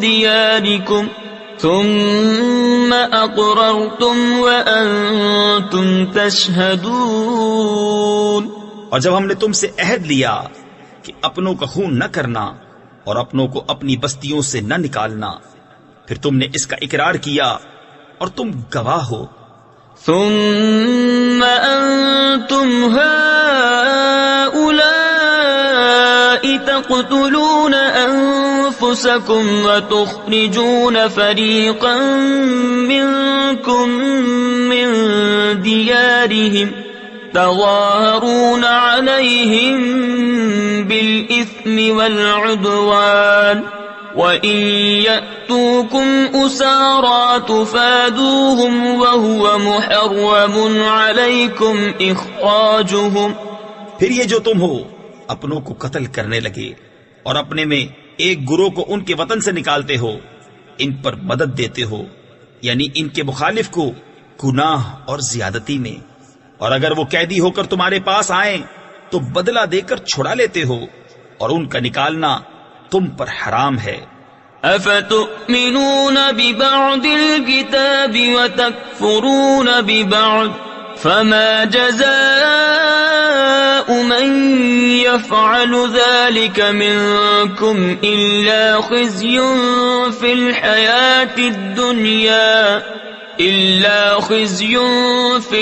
دِيَارِكُمْ ثُمَّ أَقْرَرْتُمْ وَأَنْتُمْ تَشْهَدُونَ۔ اور جب ہم نے تم سے عہد لیا کہ اپنوں کا خون نہ کرنا اور اپنوں کو اپنی بستیوں سے نہ نکالنا، پھر تم نے اس کا اقرار کیا اور تم گواہ ہو۔ ثم انتم هؤلاء تقتلون انفسكم وتخرجون فريقا منكم من ديارهم تظاهرون عليهم بالإثم والعدوان وَإِن يَأْتُوكُمْ أُسَارَىٰ تُفَادُوهُمْ وَهُوَ مُحَرَّمٌ عَلَيْكُمْ إِخْرَاجُهُمْ۔ پھر یہ جو تم ہو اپنوں کو قتل کرنے لگے اور اپنے میں ایک گروہ کو ان کے وطن سے نکالتے ہو، ان پر مدد دیتے ہو، یعنی ان کے مخالف کو گناہ اور زیادتی میں، اور اگر وہ قیدی ہو کر تمہارے پاس آئیں تو بدلہ دے کر چھڑا لیتے ہو، اور ان کا نکالنا تم پر حرام ہے۔ افتؤمنون ببعض الكتاب وتكفرون ببعض فما جزاء من يفعل ذلك منكم إلا خزي في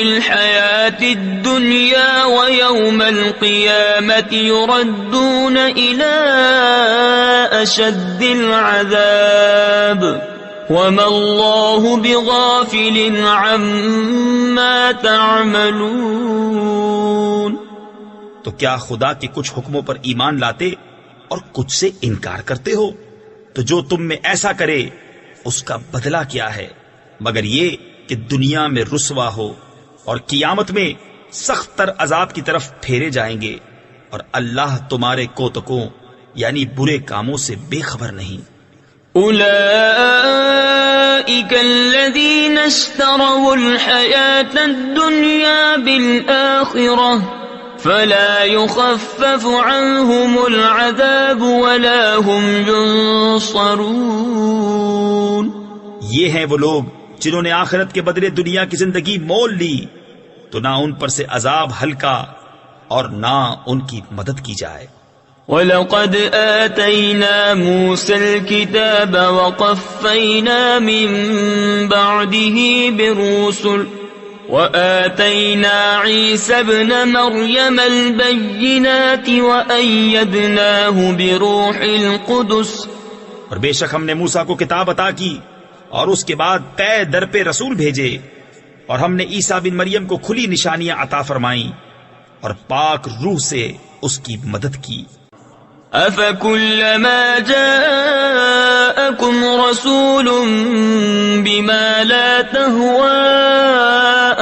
الحياة الدنيا ويوم القيامة يردون إلى أشد العذاب وما الله بغافل عما تعملون. تو کیا خدا کے کچھ حکموں پر ایمان لاتے اور کچھ سے انکار کرتے ہو؟ تو جو تم میں ایسا کرے اس کا بدلہ کیا ہے مگر یہ کہ دنیا میں رسوا ہو اور قیامت میں سخت تر عذاب کی طرف پھیرے جائیں گے، اور اللہ تمہارے کوتکوں یعنی برے کاموں سے بے خبر نہیں. أولئك الذين اشتروا الحياة الدنيا بالآخرة فلا يخفف عنهم العذاب ولا هم ينصرون. یہ ہیں وہ لوگ جنہوں نے آخرت کے بدلے دنیا کی زندگی مول لی، تو نہ ان پر سے عذاب ہلکا اور نہ ان کی مدد کی جائے. وَلَقَدْ آتَيْنَا مُوسَى الْكِتَابَ وَقَفَّيْنَا مِن بَعْدِهِ بِالرُّسُلِ وَآتَيْنَا عِيسَى ابْنَ مَرْيَمَ الْبَيِّنَاتِ وَأَيَّدْنَاهُ بِرُوحِ الْقُدُسِ. اور بے شک ہم نے موسیٰ کو کتاب عطا کی اور اس کے بعد پے در پہ رسول بھیجے، اور ہم نے عیسیٰ بن مریم کو کھلی نشانیاں عطا فرمائیں اور پاک روح سے اس کی مدد کی. أَفَكُلَّمَا جَاءَكُمْ رَسُولٌ بِمَا لَا تَهْوَى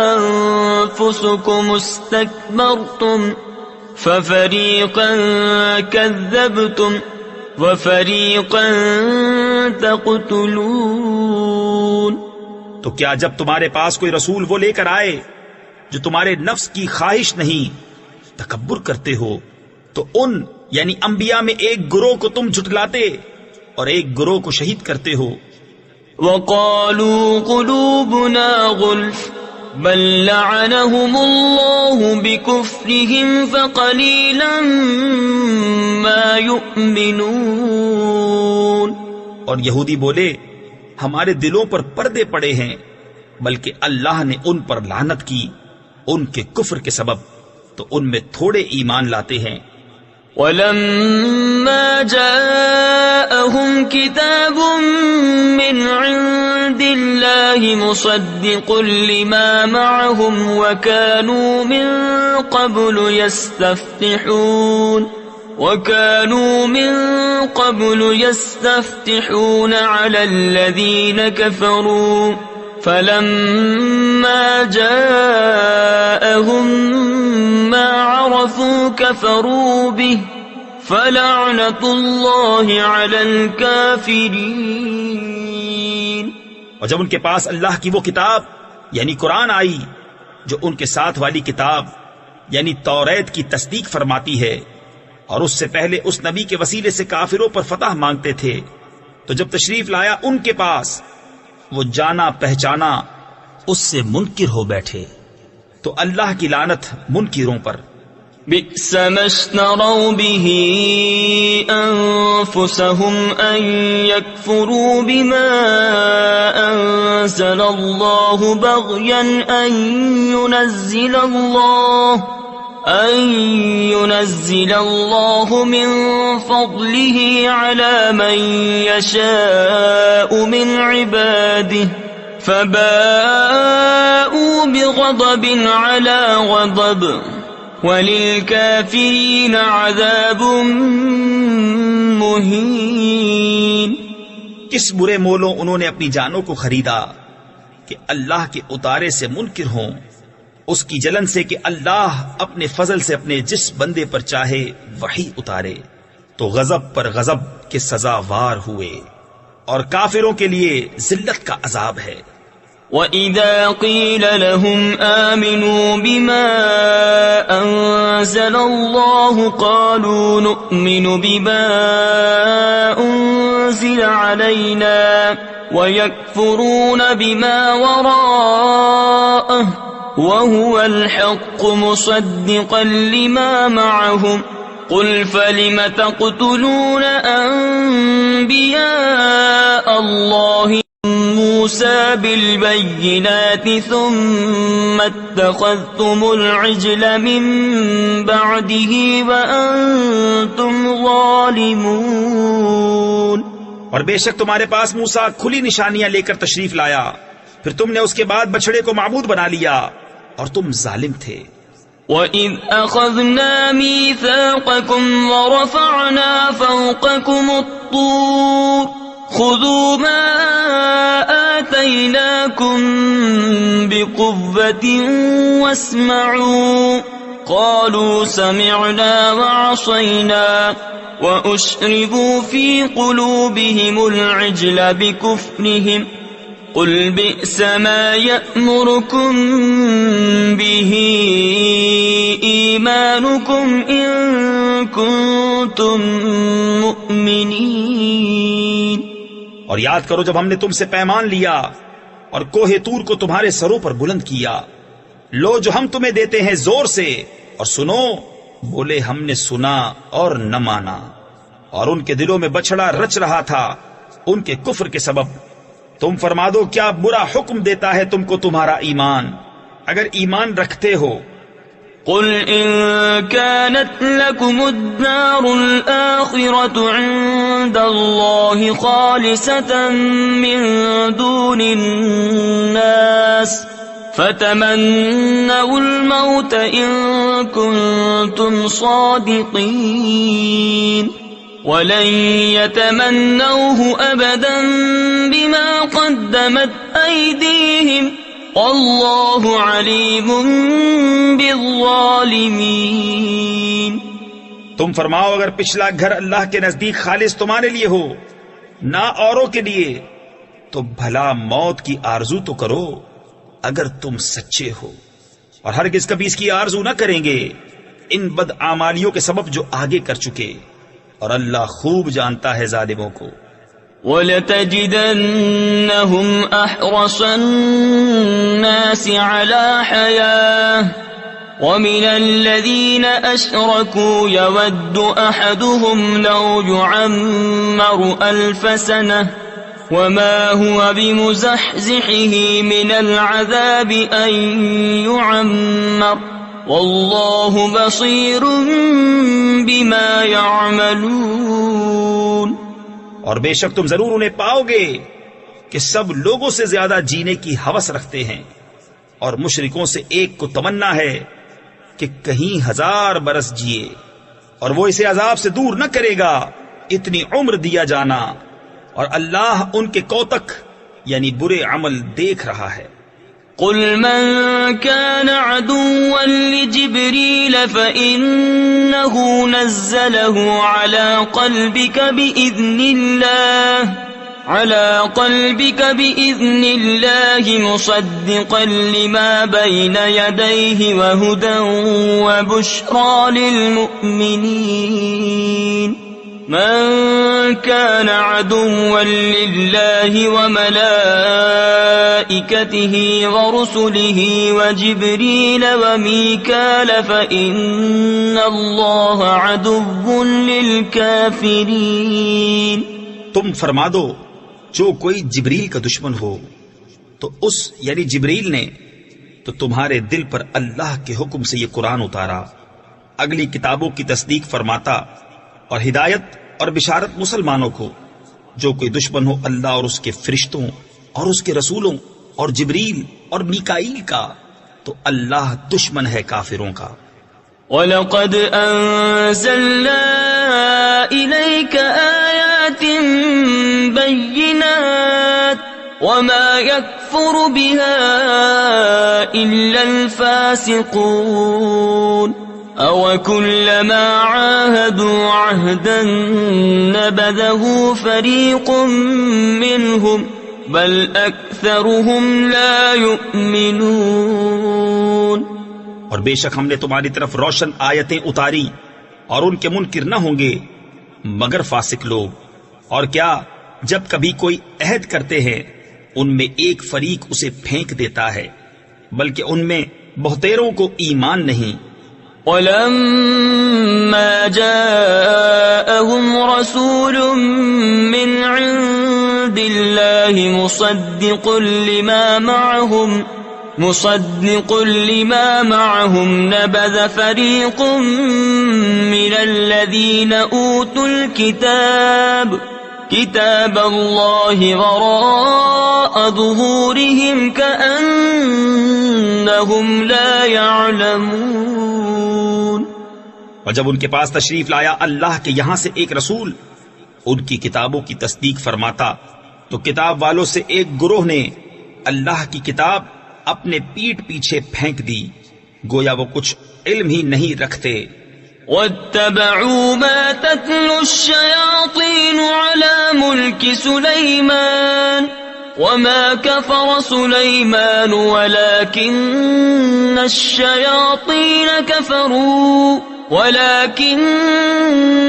أَنفُسُكُمُ اسْتَكْبَرْتُمْ فَفَرِيقًا كَذَّبْتُمْ وَفَرِيقًا تَقْتُلُونَ. تو کیا جب تمہارے پاس کوئی رسول وہ لے کر آئے جو تمہارے نفس کی خواہش نہیں تکبر کرتے ہو، تو ان یعنی انبیاء میں ایک گروہ کو تم جھٹلاتے اور ایک گروہ کو شہید کرتے ہو. وَقَالُوا قُلُوبُنَا غُلْفٌ بَل لَّعَنَهُمُ اللَّهُ بِكُفْرِهِمْ فَقَلِيلًا مَّا يُؤْمِنُونَ. اور یہودی بولے ہمارے دلوں پر پردے پڑے ہیں، بلکہ اللہ نے ان پر لعنت کی ان کے کفر کے سبب، تو ان میں تھوڑے ایمان لاتے ہیں. وَلَمَّا جَاءَهُمْ كِتَابٌ مِّنْ عِندِ اللَّهِ مُصَدِّقٌ لِّمَا مَعَهُمْ وَكَانُوا مِن قَبْلُ يَسْتَفْتِحُونَ عَلَى الَّذِينَ كَفَرُوا فَلَمَّا جَاءَهُم مَّا عَرَفُوا كَفَرُوا بِهِ فَلَعْنَةُ اللَّهِ عَلَى الْكَافِرِينَ. اور جب ان کے پاس اللہ کی وہ کتاب یعنی قرآن آئی جو ان کے ساتھ والی کتاب یعنی توریت کی تصدیق فرماتی ہے، اور اس سے پہلے اس نبی کے وسیلے سے کافروں پر فتح مانگتے تھے، تو جب تشریف لایا ان کے پاس وہ جانا پہچانا اس سے منکر ہو بیٹھے، تو اللہ کی لعنت منکروں پر. بئس ما اشتروا به أنفسهم أن يكفروا بما أنزل الله بغيا أن ينزل الله من فضله على من يشاء من عباده فباءوا بغضب على غضب وَلِلْكَافِرِينَ عَذَابٌ مُّهِينٌ. کس برے مولوں انہوں نے اپنی جانوں کو خریدا کہ اللہ کے اتارے سے منکر ہوں، اس کی جلن سے کہ اللہ اپنے فضل سے اپنے جس بندے پر چاہے وہی اتارے، تو غضب پر غضب کے سزاوار ہوئے، اور کافروں کے لیے ذلت کا عذاب ہے. وَإِذَا قِيلَ لَهُمْ آمِنُوا بِمَا أَنزَلَ اللَّهُ قَالُوا نُؤْمِنُ بِمَا أُنزِلَ عَلَيْنَا وَيَكْفُرُونَ بِمَا وَرَاءَهُ وَهُوَ الْحَقُّ مُصَدِّقًا لِمَا مَعَهُمْ قُلْ فَلِمَ تَقْتُلُونَ أَنبِيَاءَ اللَّهِ موسى بالبينات ثم اتخذتم العجل من بعده وأنتم ظالمون. اور بے شک تمہارے پاس موسیٰ کھلی نشانیاں لے کر تشریف لایا، پھر تم نے اس کے بعد بچڑے کو معبود بنا لیا اور تم ظالم تھے۔ وَإِذْ أَخَذْنَا مِيثَاقَكُمْ وَرَفَعْنَا فَوْقَكُمُ الطُّورَ خُذُوا مَا آتَيْنَاكُمْ بِقُوَّةٍ وَاسْمَعُوا قَالُوا سَمِعْنَا وَعَصَيْنَا وَأُشْرِبُوا فِي قُلُوبِهِمُ الْعِجْلَ بِكُفْرِهِمْ قُلْ بِئْسَ مَا يَأْمُرُكُمْ بِهِ إِيمَانُكُمْ إِن كُنتُم مُّؤْمِنِينَ۔ اور یاد کرو جب ہم نے تم سے پیمان لیا اور کوہ طور کو تمہارے سروں پر بلند کیا، لو جو ہم تمہیں دیتے ہیں زور سے اور سنو، بولے ہم نے سنا اور نہ مانا، اور ان کے دلوں میں بچھڑا رچ رہا تھا ان کے کفر کے سبب۔ تم فرما دو کیا برا حکم دیتا ہے تم کو تمہارا ایمان اگر ایمان رکھتے ہو۔ قل إن كانت لكم الدار الآخرة عند الله خالصة من دون الناس فتمنوا الموت إن كنتم صادقين ولن يتمنوه أبدا بما قدمت أيديهم والله عليم بالظالمين۔ تم فرماؤ اگر پچھلا گھر اللہ کے نزدیک خالص تمہارے لیے ہو نہ اوروں کے لیے تو بھلا موت کی آرزو تو کرو اگر تم سچے ہو، اور ہرگز کبھی اس کی آرزو نہ کریں گے ان بدعمالیوں کے سبب جو آگے کر چکے، اور اللہ خوب جانتا ہے ظالموں کو۔ وَلَتَجِدَنَّهُمْ أَحْرَصَ النَّاسِ عَلَى حَيَاةٍ وَمِنَ الَّذِينَ أَشْرَكُوا يَوَدُّ أَحَدُهُمْ لَوْ يُعَمَّرُ أَلْفَ سَنَةٍ وَمَا هُوَ بِمُزَحْزِحِهِ مِنَ الْعَذَابِ أَن يُعَمَّرَ وَاللَّهُ بَصِيرٌ بِمَا يَعْمَلُونَ۔ اور بے شک تم ضرور انہیں پاؤ گے کہ سب لوگوں سے زیادہ جینے کی ہوس رکھتے ہیں، اور مشرکوں سے ایک کو تمنا ہے کہ کہیں 1000 برس جیے، اور وہ اسے عذاب سے دور نہ کرے گا اتنی عمر دیا جانا، اور اللہ ان کے کوتک یعنی برے عمل دیکھ رہا ہے۔ قل من كان عدوا لجبريل فإنه نزله على قلبك بإذن الله مصدقا لما بين يديه وهدى وبشرى للمؤمنين من كان عدوا لله وملائكته ورسله وجبريل وميكال فإن الله عدو للكافرين۔ تم فرما دو جو کوئی جبریل کا دشمن ہو تو اس یعنی جبریل نے تو تمہارے دل پر اللہ کے حکم سے یہ قرآن اتارا، اگلی کتابوں کی تصدیق فرماتا اور ہدایت اور بشارت مسلمانوں کو۔ جو کوئی دشمن ہو اللہ اور اس کے فرشتوں اور اس کے رسولوں اور جبریل اور میکائیل کا تو اللہ دشمن ہے کافروں کا۔ وَلَقَدْ أَنزَلْنَا إِلَيْكَ آيَاتٍ بَيِّنَاتٍ وَمَا يَكْفُرُ بِهَا إِلَّا الْفَاسِقُونَ أَوَكُلَّمَا عَاهَدُوا عَهْدًا نَبَذَهُ فَرِيقٌ مِّنْهُمْ بَلْ أَكْثَرُهُمْ لَا يُؤْمِنُونَ۔ اور بے شک ہم نے تمہاری طرف روشن آیتیں اتاری اور ان کے منکر نہ ہوں گے مگر فاسق لوگ۔ اور کیا جب کبھی کوئی عہد کرتے ہیں ان میں ایک فریق اسے پھینک دیتا ہے، بلکہ ان میں بہتیروں کو ایمان نہیں۔ وَلَمَّا جَاءَهُمْ رَسُولٌ مِّنْ عِندِ اللَّهِ مُصَدِّقٌ لِمَا مَعَهُمْ نَبَذَ فَرِيقٌ مِّنَ الَّذِينَ أُوتُوا الْكِتَابَ كتاب الله وراء ظهورهم كأنهم لا يعلمون. اور جب ان کے پاس تشریف لایا اللہ کے یہاں سے ایک رسول ان کی کتابوں کی تصدیق فرماتا تو کتاب والوں سے ایک گروہ نے اللہ کی کتاب اپنے پیٹھ پیچھے پھینک دی گویا وہ کچھ علم ہی نہیں رکھتے. واتبعوا ما تتلو الشياطين على ملك سليمان وما كفر سليمان ولكن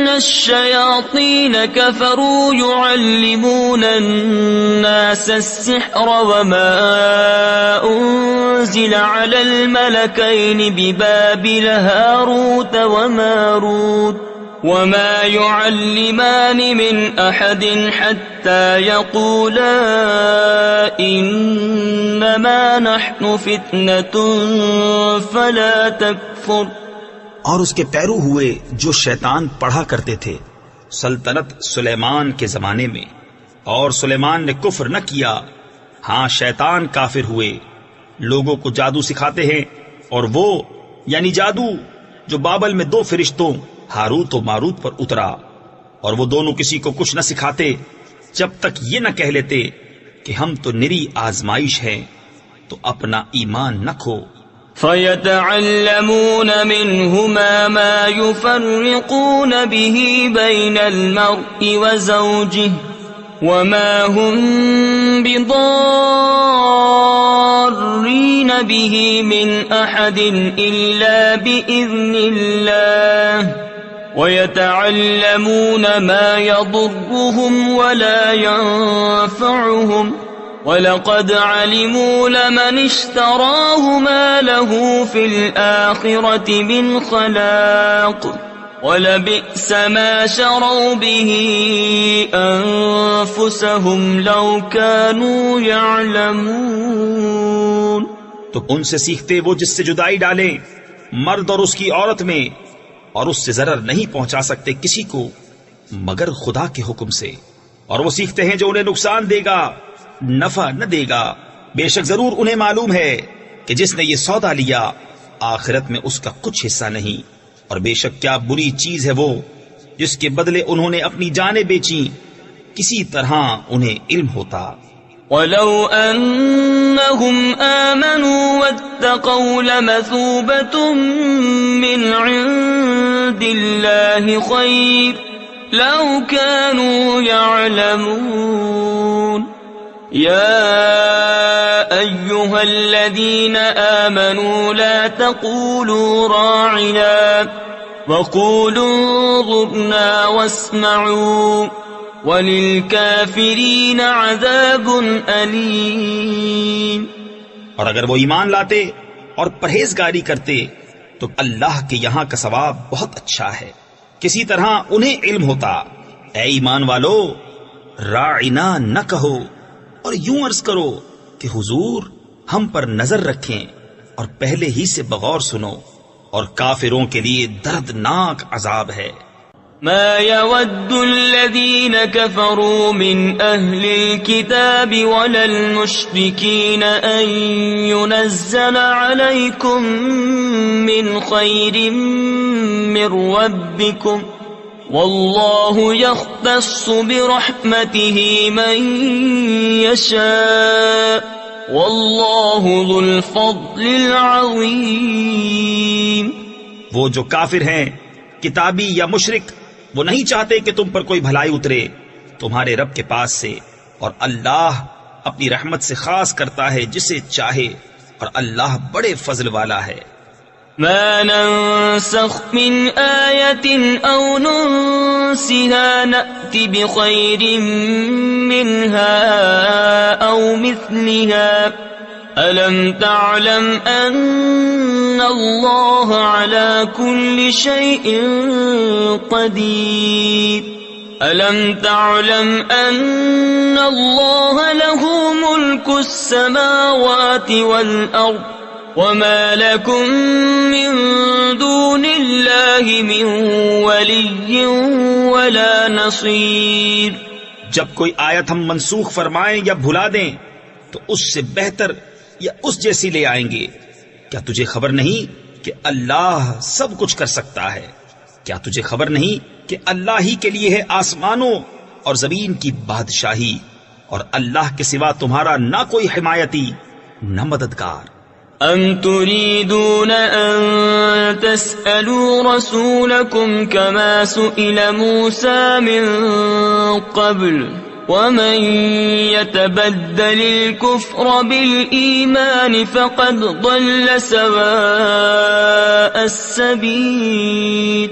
الشياطين كفروا يعلمون الناس السحر وما أنزل على الملكين ببابل هاروت وماروت وما يعلمان من أحد حتى يقولا إنما نحن فتنة فلا تكفر. اور اس کے پیرو ہوئے جو شیطان پڑھا کرتے تھے سلطنت سلیمان کے زمانے میں، اور سلیمان نے کفر نہ کیا. ہاں شیطان کافر ہوئے، لوگوں کو جادو سکھاتے ہیں، اور وہ یعنی جادو جو بابل میں 2 فرشتوں ہاروت و ماروت پر اترا، اور وہ دونوں کسی کو کچھ نہ سکھاتے جب تک یہ نہ کہہ لیتے کہ ہم تو نری آزمائش ہیں، تو اپنا ایمان نہ کھو. فَيَتَعَلَّمُونَ مِنْهُمَا مَا يُفَرِّقُونَ بِهِ بَيْنَ الْمَرْءِ وَزَوْجِهِ وَمَا هُمْ بِضَارِّينَ بِهِ مِنْ أَحَدٍ إِلَّا بِإِذْنِ اللَّهِ وَيَتَعَلَّمُونَ مَا يَضُرُّهُمْ وَلَا يَنفَعُهُمْ وَلَقَدْ عَلِمُوا لَمَنِ اشْتَرَاهُ مَا لَهُ فِي الْآخِرَةِ مِنْ خَلَاقٍ وَلَبِئْسَ مَا شَرَوْا بِهِ أَنفُسَهُمْ لَوْ كَانُوا يَعْلَمُونَ. تو ان سے سیکھتے وہ جس سے جدائی ڈالیں مرد اور اس کی عورت میں، اور اس سے ضرر نہیں پہنچا سکتے کسی کو مگر خدا کے حکم سے، اور وہ سیکھتے ہیں جو انہیں نقصان دے گا نفع نہ دے گا. بے شک ضرور انہیں معلوم ہے کہ جس نے یہ سودا لیا آخرت میں اس کا کچھ حصہ نہیں، اور بے شک کیا بری چیز ہے وہ جس کے بدلے انہوں نے اپنی جانیں بیچیں. کسی طرح انہیں علم ہوتا. وَلَوْ أَنَّهُمْ آمَنُوا وَاتَّقَوْا لَمَثُوبَةٌ مِّنْ عِندِ اللَّهِ خَيْرٌ لَوْ كَانُوا يَعْلَمُونَ. يَا أَيُّهَا الَّذِينَ آمَنُوا لَا تَقُولُوا رَاعِنَا وَقُولُوا انظُرْنَا وَاسْمَعُوا وَلِلْكَافِرِينَ عَذَابٌ أَلِيمٌ. اور اگر وہ ایمان لاتے اور پرہیزگاری کرتے تو اللہ کے یہاں کا ثواب بہت اچھا ہے. کسی طرح انہیں علم ہوتا. اے ایمان والو، راعنا نہ کہو اور یوں عرض کرو کہ حضور ہم پر نظر رکھیں اور پہلے ہی سے بغور سنو، اور کافروں کے لیے دردناک عذاب ہے. ما يود الذين كفروا من أهل الكتاب ولا المشركين أن ينزل عليكم من خير من ربكم والله يختص برحمته من يشاء والله ذو الفضل العظيم. وہ جو کافر ہیں کتابی یا مشرک، وہ نہیں چاہتے کہ تم پر کوئی بھلائی اترے تمہارے رب کے پاس سے، اور اللہ اپنی رحمت سے خاص کرتا ہے جسے چاہے، اور اللہ بڑے فضل والا ہے. ما ننسخ من آية أو ننسها نأت بخير منها أو مثلها ألم تعلم أن الله على كل شيء قدير ألم تعلم أن الله له ملك السماوات والأرض وما لكم من دون الله من ولي ولا نصير. جب کوئی آیت ہم منسوخ فرمائیں یا بھلا دیں تو اس سے بہتر یا اس جیسی لے آئیں گے۔ کیا تجھے خبر نہیں کہ اللہ سب کچھ کر سکتا ہے؟ کیا تجھے خبر نہیں کہ اللہ ہی کے لیے ہے آسمانوں اور زمین کی بادشاہی، اور اللہ کے سوا تمہارا نہ کوئی حمایتی نہ مددگار۔ ام تريدون ان تسألوا رسولكم كما سئل موسى من قبل ومن يتبدل الكفر بالإيمان فقد ضل سواء السبيل۔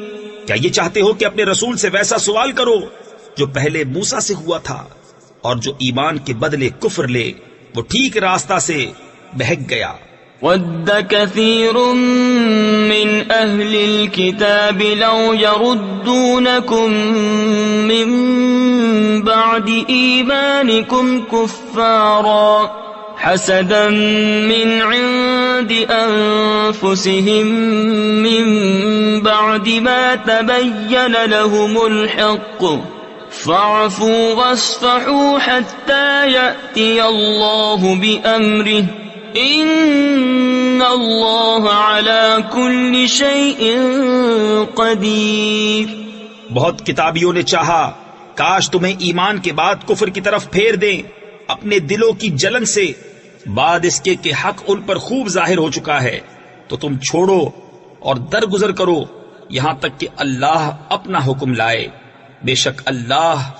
کیا یہ چاہتے ہو کہ اپنے رسول سے ویسا سوال کرو جو پہلے موسیٰ سے ہوا تھا، اور جو ایمان کے بدلے کفر لے وہ ٹھیک راستہ سے بہک گیا۔ وَدَّ كَثِيرٌ مِّنْ أَهْلِ الْكِتَابِ لَوْ يَرُدُّونَكُمْ مِّن بَعْدِ إِيمَانِكُمْ كُفَّارًا حَسَدًا مِّنْ عِندِ أَنفُسِهِم مِّن بَعْدِ مَا تَبَيَّنَ لَهُمُ الْحَقُّ فَاعْفُوا وَاصْفَحُوا حَتَّى يَأْتِيَ اللَّهُ بِأَمْرِهِ ان اللہ علی کل شیء قدیر۔ بہت کتابیوں نے چاہا کاش تمہیں ایمان کے بعد کفر کی طرف پھیر دیں اپنے دلوں کی جلن سے، بعد اس کے کہ حق ان پر خوب ظاہر ہو چکا ہے، تو تم چھوڑو اور درگزر کرو یہاں تک کہ اللہ اپنا حکم لائے، بے شک اللہ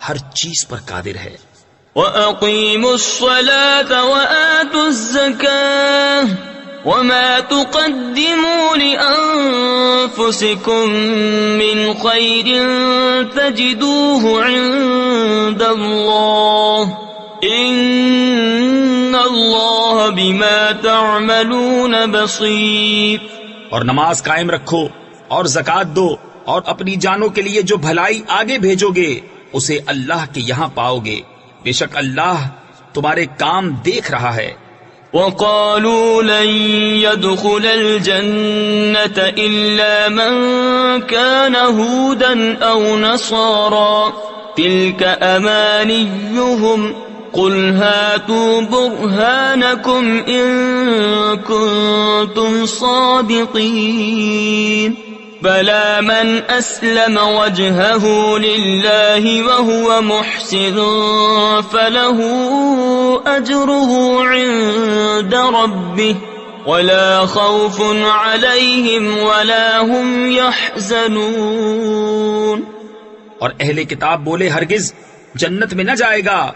ہر چیز پر قادر ہے۔ وَأَقِيمُوا الصَّلَاةَ وَآتُوا الزَّكَاةَ وَمَا تُقَدِّمُوا لِأَنفُسِكُم مِّنْ خَيْرٍ تَجِدُوهُ عِندَ اللَّهِ إِنَّ اللَّهَ بِمَا تَعْمَلُونَ بَصِيرٌ۔ اور نماز قائم رکھو اور زکوٰۃ دو، اور اپنی جانوں کے لیے جو بھلائی آگے بھیجو گے اسے اللہ کے یہاں پاؤ گے، بے شک اللہ تمہارے کام دیکھ رہا ہے۔ وَقَالُوا لَن يَدْخُلَ الْجَنَّةَ إِلَّا مَن كَانَ هُودًا أَوْ نَصَارَىٰ تِلْكَ أَمَانِيُّهُمْ قُلْ هَاتُوا بُرْهَانَكُمْ إِن كُنتُمْ صَادِقِينَ بَلَىٰ مَنْ أَسْلَمَ وَجْهَهُ لِلَّهِ وَهُوَ مُحْسِنٌ فَلَهُ أَجْرُهُ عِندَ رَبِّهِ وَلَا خَوْفٌ عَلَيْهِمْ وَلَا هُمْ يَحْزَنُونَ۔ اور اہل کتاب بولے ہرگز جنت میں نہ جائے گا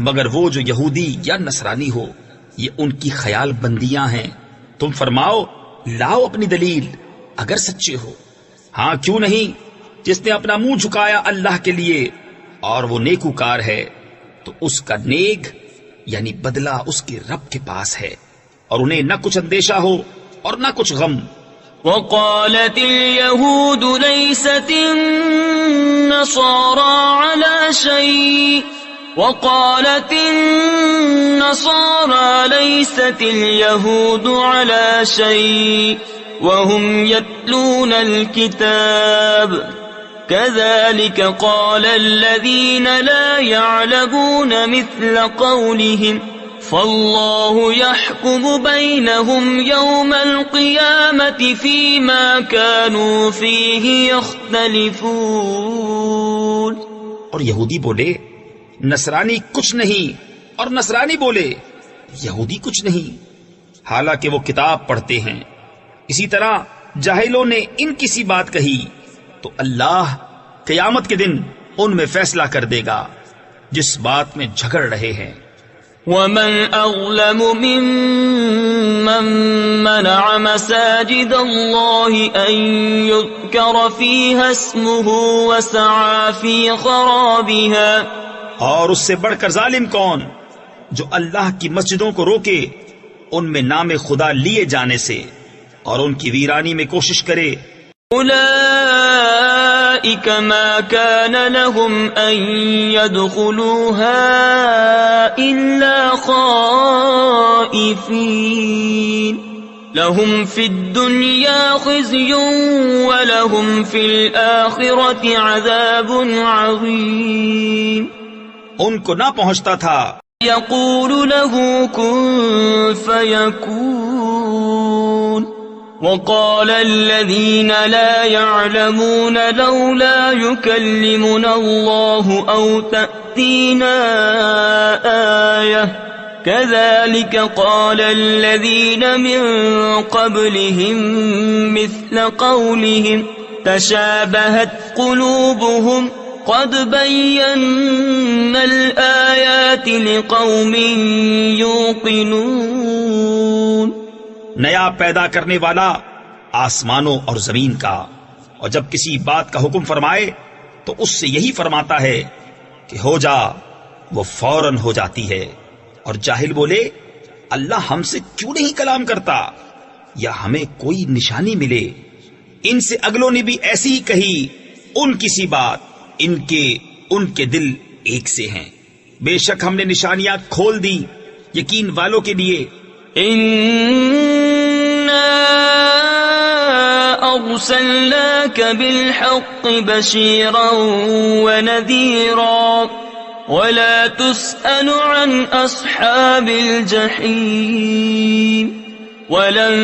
مگر وہ جو یہودی یا نصرانی ہو، یہ ان کی خیال بندیاں ہیں۔ تم فرماؤ لاؤ اپنی دلیل اگر سچے ہو۔ ہاں کیوں نہیں، جس نے اپنا منہ جھکایا اللہ کے لیے اور وہ نیکوکار ہے تو اس کا نیک یعنی بدلہ اس کے رب کے پاس ہے، اور انہیں نہ کچھ اندیشہ ہو اور نہ کچھ غم۔ وقالت اليهود ليست النصارى على شيء وقالت النصارى ليست اليهود على شيء وهم يتلون الكتاب كذلك قال الذين لا يعلمون مثل قولهم فالله يحكم بينهم يوم القيامة فيما كانوا فيه يختلفون۔ اور یہودی بولے نصرانی کچھ نہیں، اور نصرانی بولے یہودی کچھ نہیں، حالانکہ وہ کتاب پڑھتے ہیں۔ اسی طرح جاہلوں نے ان کسی بات کہی تو اللہ قیامت کے دن ان میں فیصلہ کر دے گا جس بات میں جھگڑ رہے ہیں۔ وَمَنْ أَظْلَمُ مِمَّن مَّنَعَ مَسَاجِدَ اللَّهِ أَن يُذْكَرَ فِيهَا اسْمُهُ وَسَعَىٰ فِي خَرَابِهَا۔ اور اس سے بڑھ کر ظالم کون جو اللہ کی مسجدوں کو روکے ان میں نام خدا لیے جانے سے اور ان کی ویرانی میں کوشش کرے۔ أولئك ما كان لهم أن يدخلوها إلا خائفين لهم في الدنيا خزي ولهم في الآخرة عذاب عظيم۔ ان کو نہ پہنچتا تھا. يقول له كن فيكون. وقال الذين لا يعلمون لولا يكلمنا الله أو تأتينا آية كذلك قال الذين من قبلهم مثل قولهم تشابهت قلوبهم قد بينا الآيات لقوم يوقنون. نیا پیدا کرنے والا آسمانوں اور زمین کا، اور جب کسی بات کا حکم فرمائے تو اس سے یہی فرماتا ہے کہ ہو جا، وہ فوراً ہو جاتی ہے. اور جاہل بولے اللہ ہم سے کیوں نہیں کلام کرتا یا ہمیں کوئی نشانی ملے. ان سے اگلوں نے بھی ایسی ہی کہی ان کسی بات، ان کے دل ایک سے ہیں. بے شک ہم نے نشانیاں کھول دی یقین والوں کے لیے. أرسلناك بالحق بشيرا ونذيرا ولا تسأل عن أصحاب الجحيم. ولن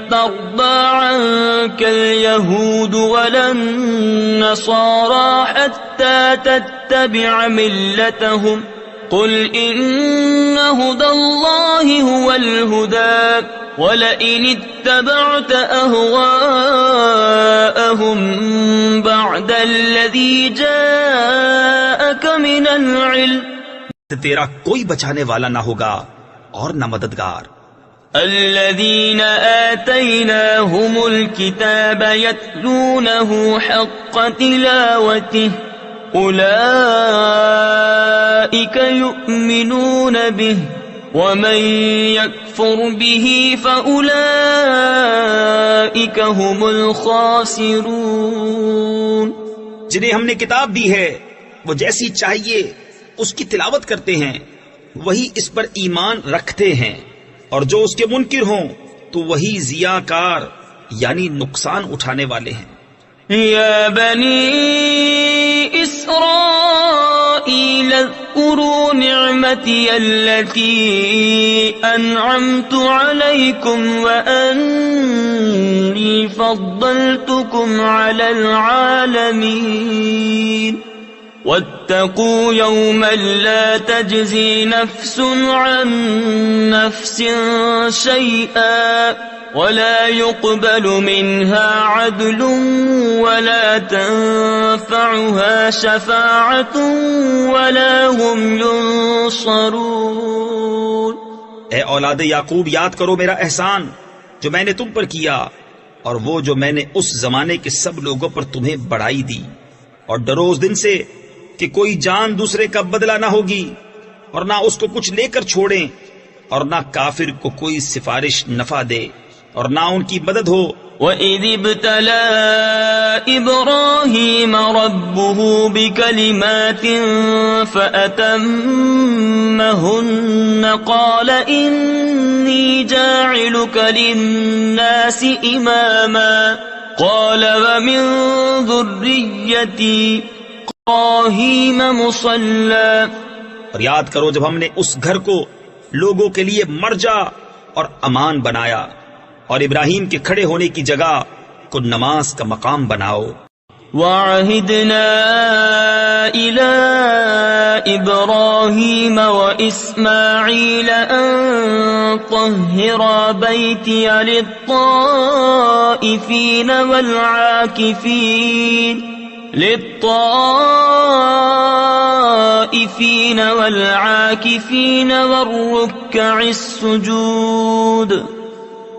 ترضى عنك اليهود ولا النصارى حتى تتبع ملتهم قل إن هدى الله هو الهدى وَلَئِنِ اتَّبَعْتَ أَهْوَاءَهُمْ بَعْدَ الَّذِي جَاءَكَ مِنَ الْعِلْمِ تیرا کوئی بچانے والا نہ ہوگا اور نہ مددگار. الَّذِينَ آتَيْنَاهُمُ الْكِتَابَ يَتْلُونَهُ حَقَّ تِلَاوَتِهِ أُولَئِكَ يُؤْمِنُونَ بِهِ وَمَن يَكْفُرْ بِهِ فَأُولَئِكَ هُمُ الْخَاسِرُونَ. جنہیں ہم نے کتاب دی ہے وہ جیسی چاہیے اس کی تلاوت کرتے ہیں، وہی اس پر ایمان رکھتے ہیں، اور جو اس کے منکر ہوں تو وہی ضیاءکار یعنی نقصان اٹھانے والے ہیں. یا بنی اسرائیل اذکروا نعمتی التي انعمت علیکم وانی فضلتکم علی العالمین. واتقوا يوما لا تجزي نفس عن نفس شيئا ولا يقبل منها عدل ولا تنفعها شفاعة ولا هم ينصرون. اے اولاد یعقوب، یاد کرو میرا احسان جو میں نے تم پر کیا، اور وہ جو میں نے اس زمانے کے سب لوگوں پر تمہیں بڑھائی دی. اور ڈرو اس دن سے کہ کوئی جان دوسرے کا بدلہ نہ ہوگی، اور نہ اس کو کچھ لے کر چھوڑیں، اور نہ کافر کو کوئی سفارش نفع دے اور نہ ان کی مدد ہو. وَإِذِ ابْتَلَى إِبْرَاهِيمَ رَبُّهُ بِكَلِمَاتٍ فَأَتَمَّهُنَّ قَالَ إِنِّي جَاعِلُكَ لِلنَّاسِ إِمَامًا قَالَ وَمِن ذُرِّيَّتِي إِبْرَاهِيمَ مُصَلًّى. اور یاد کرو جب ہم نے اس گھر کو لوگوں کے لیے مرجع اور امان بنایا، اور ابراہیم کے کھڑے ہونے کی جگہ کو نماز کا مقام بناؤ. وَعَهِدْنَا إِلَىٰ إِبْرَاهِيمَ وَإِسْمَاعِيلَ أَن طَهِّرَا بَيْتِيَ لِلطَّائِفِينَ وَالْعَاكِفِينَ وَالرُّكَّعِ السُّجُودِ.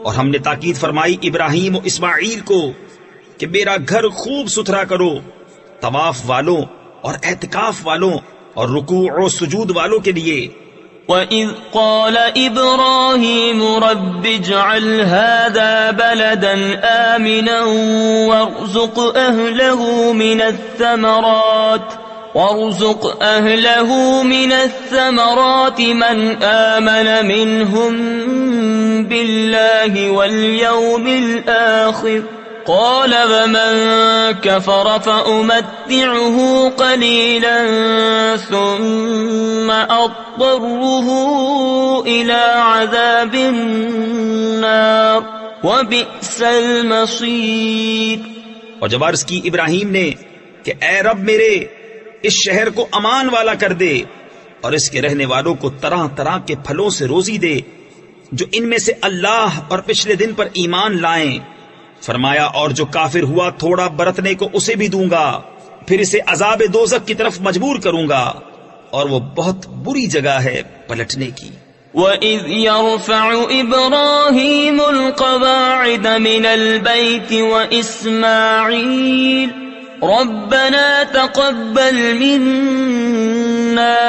اور ہم نے تاکید فرمائی ابراہیم و اسماعیل کو کہ میرا گھر خوب ستھرا کرو طواف والوں اور اعتکاف والوں اور رکوع و سجود والوں کے لیے. وَإِذْ قَالَ إِبْرَاهِيمُ رَبِّ اجْعَلْ هَٰذَا بَلَدًا آمِنًا وَارْزُقْ أَهْلَهُ مِنَ الثَّمَرَاتِ مَنْ آمَنَ مِنْهُمْ بِاللَّهِ وَالْيَوْمِ الْآخِرِ قال ومن كفر فأمتعه قليلا ثم أضطره إلى عذاب النار وبئس المصير. اور جب عرض کی ابراہیم نے کہ اے رب میرے اس شہر کو امان والا کر دے اور اس کے رہنے والوں کو طرح طرح کے پھلوں سے روزی دے جو ان میں سے اللہ اور پچھلے دن پر ایمان لائیں. فرمایا اور جو کافر ہوا تھوڑا برتنے کو اسے بھی دوں گا، پھر اسے عذاب دوزخ کی طرف مجبور کروں گا، اور وہ بہت بری جگہ ہے پلٹنے کی. وَإِذْ يَرْفَعُ إِبْرَاهِيمُ الْقَوَاعِدَ مِنَ الْبَيْتِ وَإِسْمَاعِيلُ رَبَّنَا تَقَبَّلْ مِنَّا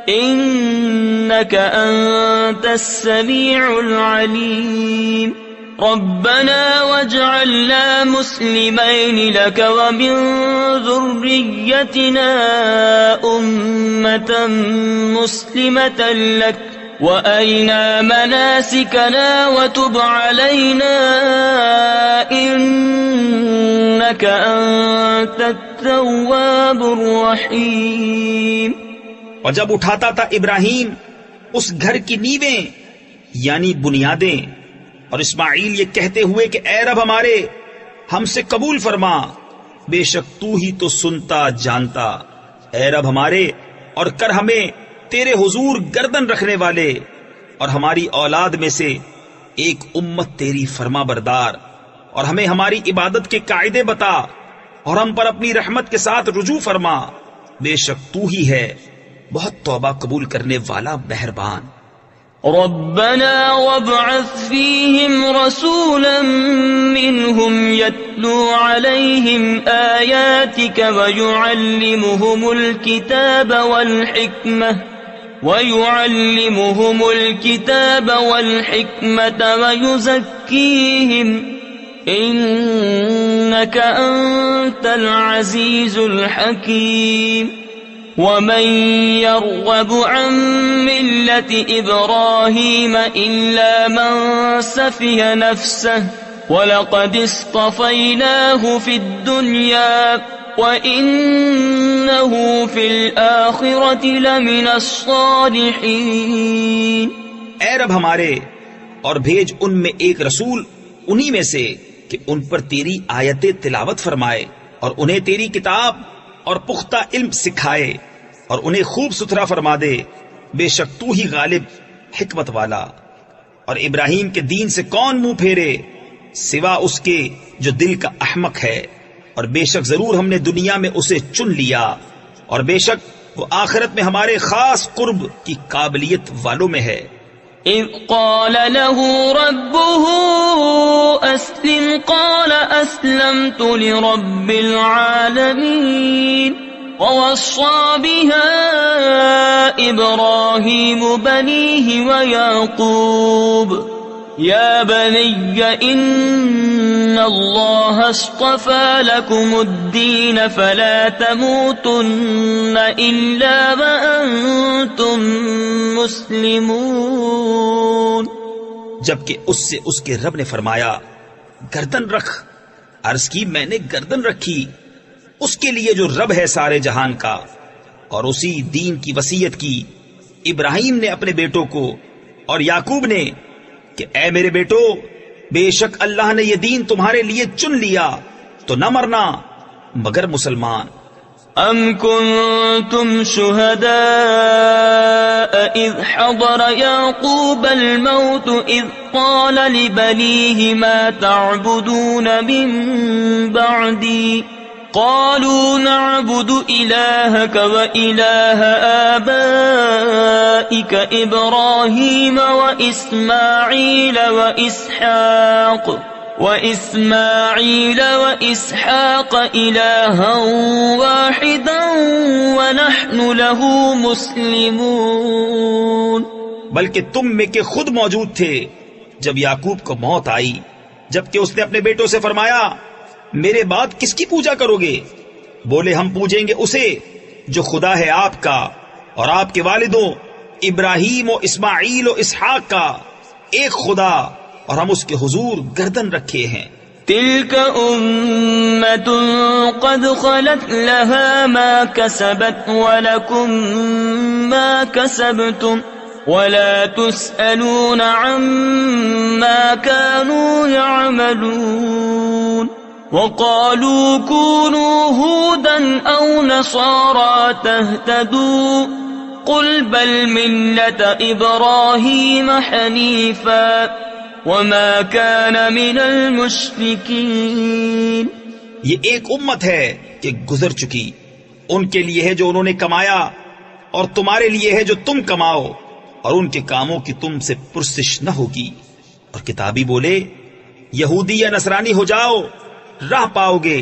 إِنَّكَ أَنْتَ السَّمِيعُ الْعَلِيمُ رَبَّنَا وَاجْعَلْنَا مُسْلِمَيْنِ لَكَ وَمِنْ ذُرِّيَّتِنَا أُمَّةً مُسْلِمَةً لَكَ وَأَرِنَا مَنَاسِكَنَا وَتُبْ عَلَيْنَا إِنَّكَ أَنْتَ التَّوَّابُ الرَّحِيمُ. اور جب اٹھاتا تھا ابراہیم اس گھر کی نیویں یعنی بنیادیں، اور اسماعیل یہ کہتے ہوئے کہ اے رب ہمارے ہم سے قبول فرما، بے شک تو ہی تو سنتا جانتا، اے رب ہمارے اور کر ہمیں تیرے حضور گردن رکھنے والے، اور ہماری اولاد میں سے ایک امت تیری فرما بردار، اور ہمیں ہماری عبادت کے قاعدے بتا، اور ہم پر اپنی رحمت کے ساتھ رجوع فرما، بے شک تو ہی ہے بہت توبہ قبول کرنے والا مہربان. ربنا وابعث فيهم رسولا منهم يتلو عليهم آياتك ويعلمهم الكتاب والحكمة ويزكيهم إنك أنت العزيز الحكيم. ومن يرغب عن ملة إبراهيم إلا من سفه نفسه ولقد اصطفيناه في الدنيا وإنه في الآخرة لمن الصالحين. اے رب ہمارے اور بھیج ان میں ایک رسول انہی میں سے کہ ان پر تیری آیتیں تلاوت فرمائے اور انہیں تیری کتاب اور پختہ علم سکھائے اور انہیں خوب ستھرا فرما دے، بے شک تو ہی غالب حکمت والا. اور ابراہیم کے دین سے کون منہ پھیرے سوا اس کے جو دل کا احمق ہے، اور بے شک ضرور ہم نے دنیا میں اسے چن لیا، اور بے شک وہ آخرت میں ہمارے خاص قرب کی قابلیت والوں میں ہے. اذ قال له ربه اسلم قال اسلمت لرب العالمين. ووصى بها ابراهيم بنيه ويعقوب يا بني ان الله اصطفى لكم الدين فلا تموتن الا وانتم مسلمون. جبکہ اس سے اس کے رب نے فرمایا گردن رکھ. عرض کی میں نے گردن رکھی اس کے لیے جو رب ہے سارے جہان کا، اور اسی دین کی وصیت کی ابراہیم نے اپنے بیٹوں کو اور یعقوب نے کہ اے میرے بیٹو بے شک اللہ نے یہ دین تمہارے لیے چن لیا تو نہ مرنا مگر مسلمان. ام کنتم شہداء اذ حضر یعقوب الموت اذ قال لبنیہ ما تعبدون من بعدی قالوا نعبد إلهك وإله آبائك إبراهيم وإسماعيل وإسحاق إلها واحدا ونحن له مسلمون. بلکہ تم میں کے خود موجود تھے جب یعقوب کو موت آئی، جبکہ اس نے اپنے بیٹوں سے فرمایا میرے بعد کس کی پوجا کرو گے؟ بولے ہم پوجیں گے اسے جو خدا ہے آپ کا اور آپ کے والدوں ابراہیم و اسماعیل و اسحاق کا، ایک خدا، اور ہم اس کے حضور گردن رکھے ہیں. تلك أمة قد خلت لها ما كسبت ولكم ما كسبتم ولا تسألون عما كانوا يعملون وقالوا كونوا هودا أو نصارى تهتدوا قل بل ملة إبراهيم حنيفا وما كان من المشركين. یہ ایک امت ہے کہ گزر چکی، ان کے لیے ہے جو انہوں نے کمایا اور تمہارے لیے ہے جو تم کماؤ، اور ان کے کاموں کی تم سے پرسش نہ ہوگی. اور کتابی بولے یہودی یا نصرانی ہو جاؤ راہ پاؤ گے.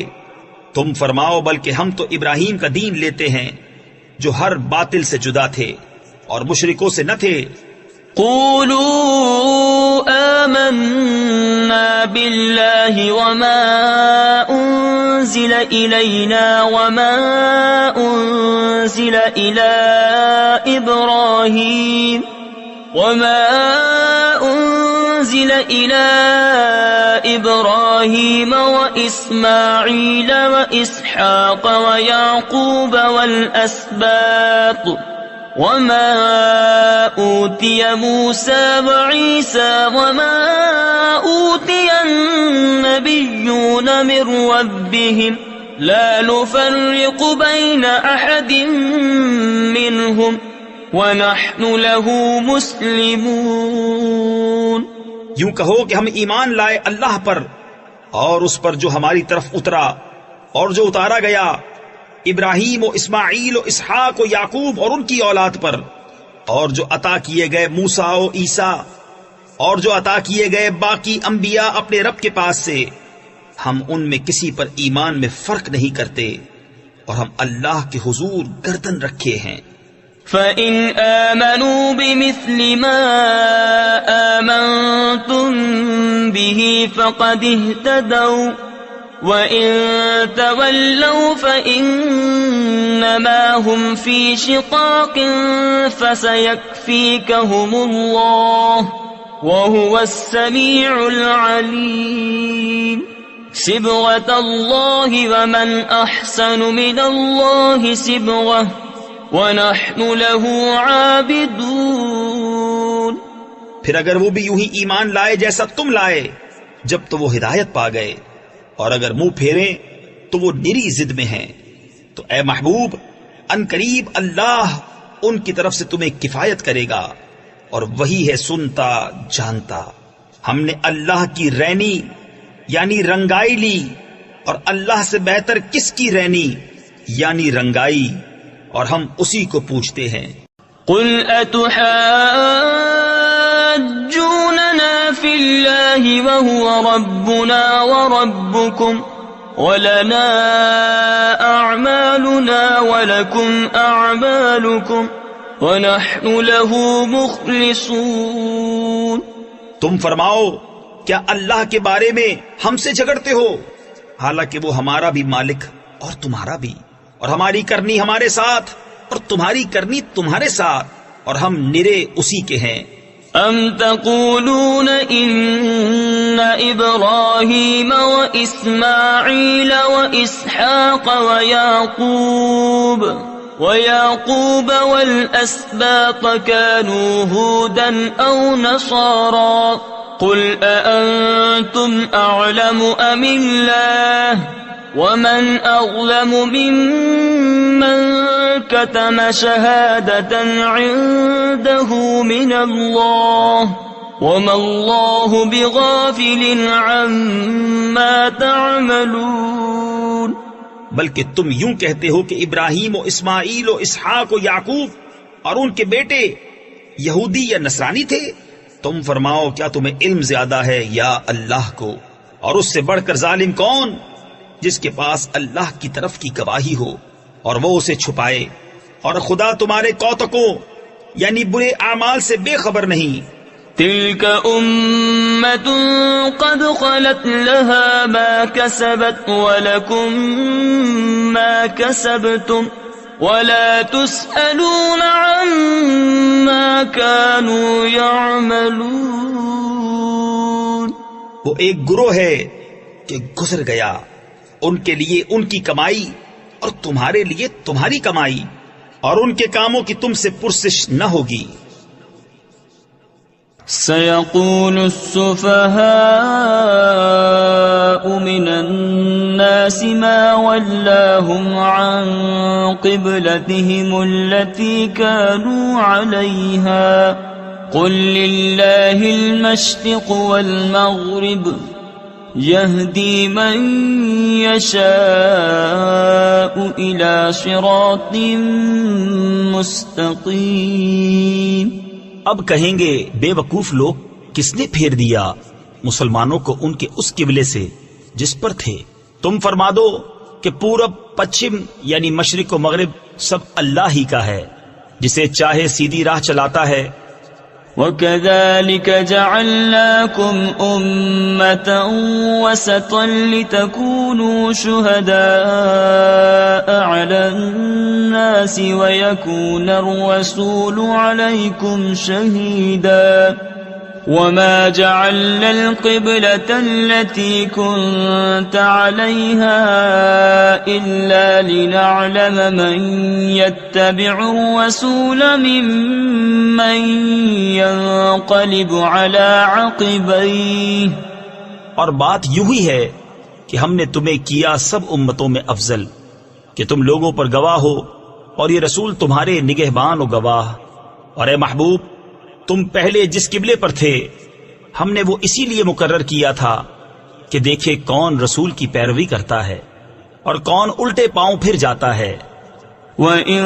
تم فرماؤ بلکہ ہم تو ابراہیم کا دین لیتے ہیں جو ہر باطل سے جدا تھے اور مشرکوں سے نہ تھے. قولوا آمنا بالله وما أنزل إلينا وما أنزل إلى إبراهيم وإسماعيل وإسحاق ويعقوب والأسباط وما أوتي موسى وعيسى وما أوتي النبيون من ربهم لا نفرق بين أحد منهم ونحن له مسلمون. یوں کہو کہ ہم ایمان لائے اللہ پر اور اس پر جو ہماری طرف اترا اور جو اتارا گیا ابراہیم و اسماعیل و اسحاق و یعقوب اور ان کی اولاد پر، اور جو عطا کیے گئے موسیٰ و عیسیٰ اور جو عطا کیے گئے باقی انبیاء اپنے رب کے پاس سے. ہم ان میں کسی پر ایمان میں فرق نہیں کرتے اور ہم اللہ کے حضور گردن رکھے ہیں. فَإِنْ آمَنُوا بِمِثْلِ مَا آمَنْتُمْ بِهِ فَقَدِ اهْتَدَوْا وَإِن تَوَلَّوْا فَإِنَّمَا هُمْ فِي شِقَاقٍ فَسَيَكْفِيكَهُمُ اللَّهُ وَهُوَ السَّمِيعُ الْعَلِيمُ. صِبْغَةَ اللَّهِ وَمَنْ أَحْسَنُ مِنَ اللَّهِ صِبْغَةً وَنَحْنُ لَهُ عَابِدُونَ. پھر اگر وہ بھی یوں ہی ایمان لائے جیسا تم لائے جب تو وہ ہدایت پا گئے، اور اگر منہ پھیریں تو وہ نری ضد میں ہیں. تو اے محبوب ان قریب اللہ ان کی طرف سے تمہیں کفایت کرے گا اور وہی ہے سنتا جانتا. ہم نے اللہ کی رینی یعنی رنگائی لی، اور اللہ سے بہتر کس کی رینی یعنی رنگائی، اور ہم اسی کو پوچھتے ہیں. قل أتحاجوننا في الله وهو ربنا وربكم ولنا أعمالنا ولكم أعمالكم ونحن له مخلصون. تم فرماؤ کیا اللہ کے بارے میں ہم سے جھگڑتے ہو، حالانکہ وہ ہمارا بھی مالک اور تمہارا بھی، اور ہماری کرنی ہمارے ساتھ اور تمہاری کرنی تمہارے ساتھ، اور ہم نرے اسی کے ہیں. ام تقولون ان ابراہیم واسماعیل واسحاق ويعقوب والاسباط كانوا هودا او نصارى قل أأنتم أعلم أم الله ومن أظلم ممن كتم شهادة عنده من الله وما الله بغافل عما تعملون. بلکہ تم یوں کہتے ہو کہ ابراہیم و اسماعیل و اسحاق و یعقوب اور ان کے بیٹے یہودی یا نصرانی تھے. تم فرماؤ کیا تمہیں علم زیادہ ہے یا اللہ کو؟ اور اس سے بڑھ کر ظالم کون جس کے پاس اللہ کی طرف کی گواہی ہو اور وہ اسے چھپائے، اور خدا تمہارے کوتکوں یعنی برے اعمال سے بے خبر نہیں. تلك أمة قد خلت لها ما كسبت ولكم ما كسبتم ولا تسألون عما كانوا يعملون. وہ ایک گروہ ہے کہ کہ گزر گیا، ان کے لیے ان کی کمائی اور تمہارے لیے تمہاری کمائی، اور ان کے کاموں کی تم سے پرسش نہ ہوگی۔ سيقول السفهاء من الناس ما ولاهم عن قبلتهم التي كانوا عليها قل لله المشرق والمغرب يهدي من يشاء إلى صراط مستقيم۔ اب کہیں گے بے وقوف لوگ، کس نے پھیر دیا مسلمانوں کو ان کے اس قبلے سے جس پر تھے؟ تم فرما دو کہ پورب پچھم یعنی مشرق و مغرب سب اللہ ہی کا ہے، جسے چاہے سیدھی راہ چلاتا ہے۔ وَكَذَلِكَ جَعَلْنَاكُمْ أُمَّةً وَسَطًا لِتَكُونُوا شُهَدَاءَ عَلَى النَّاسِ وَيَكُونَ الرَّسُولُ عَلَيْكُمْ شَهِيدًا وَمَا جَعَلْنَا الْقِبْلَةَ الَّتِي كُنْتَ عَلَيْهَا إِلَّا لِنَعْلَمَ مَنْ يَتَّبِعُ الرَّسُولَ مِمَّنْ يَنْقَلِبُ عَلَى عَقِبَيْهِ۔ اور بات یوں ہی ہے کہ ہم نے تمہیں کیا سب امتوں میں افضل کہ تم لوگوں پر گواہ ہو، اور یہ رسول تمہارے نگہبان و گواہ۔ اور اے محبوب، تم پہلے جس قبلے پر تھے ہم نے وہ اسی لیے مقرر کیا تھا کہ دیکھے کون رسول کی پیروی کرتا ہے اور کون الٹے پاؤں پھر جاتا ہے۔ وَإِن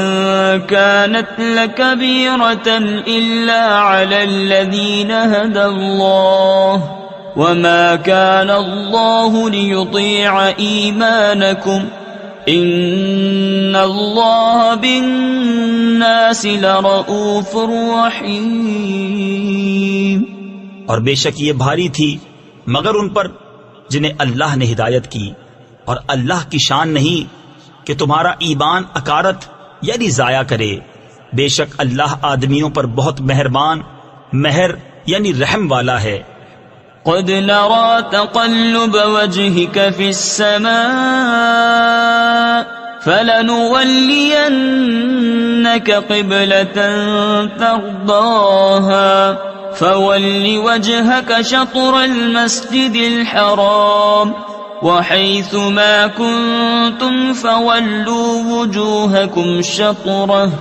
كَانَتْ لَكَبِيرَةً إِلَّا عَلَى الَّذِينَ هَدَى اللَّهُ وَمَا كَانَ اللَّهُ لِيُضِيعَ إِيمَانَكُمْ إِنَّ اللَّهَ بِالنَّاسِ لَرَءُوفٌ رَحِيمٌ۔ اور بے شک یہ بھاری تھی مگر ان پر جنہیں اللہ نے ہدایت کی، اور اللہ کی شان نہیں کہ تمہارا ایمان اکارت یعنی ضائع کرے۔ بے شک اللہ آدمیوں پر بہت مہربان، مہر یعنی رحم والا ہے۔ قد نرى تقلب وجهك في السماء فلنولينك قبلة ترضاها فول وجهك شطر المسجد الحرام وحيث ما كنتم فولوا وجوهكم شطره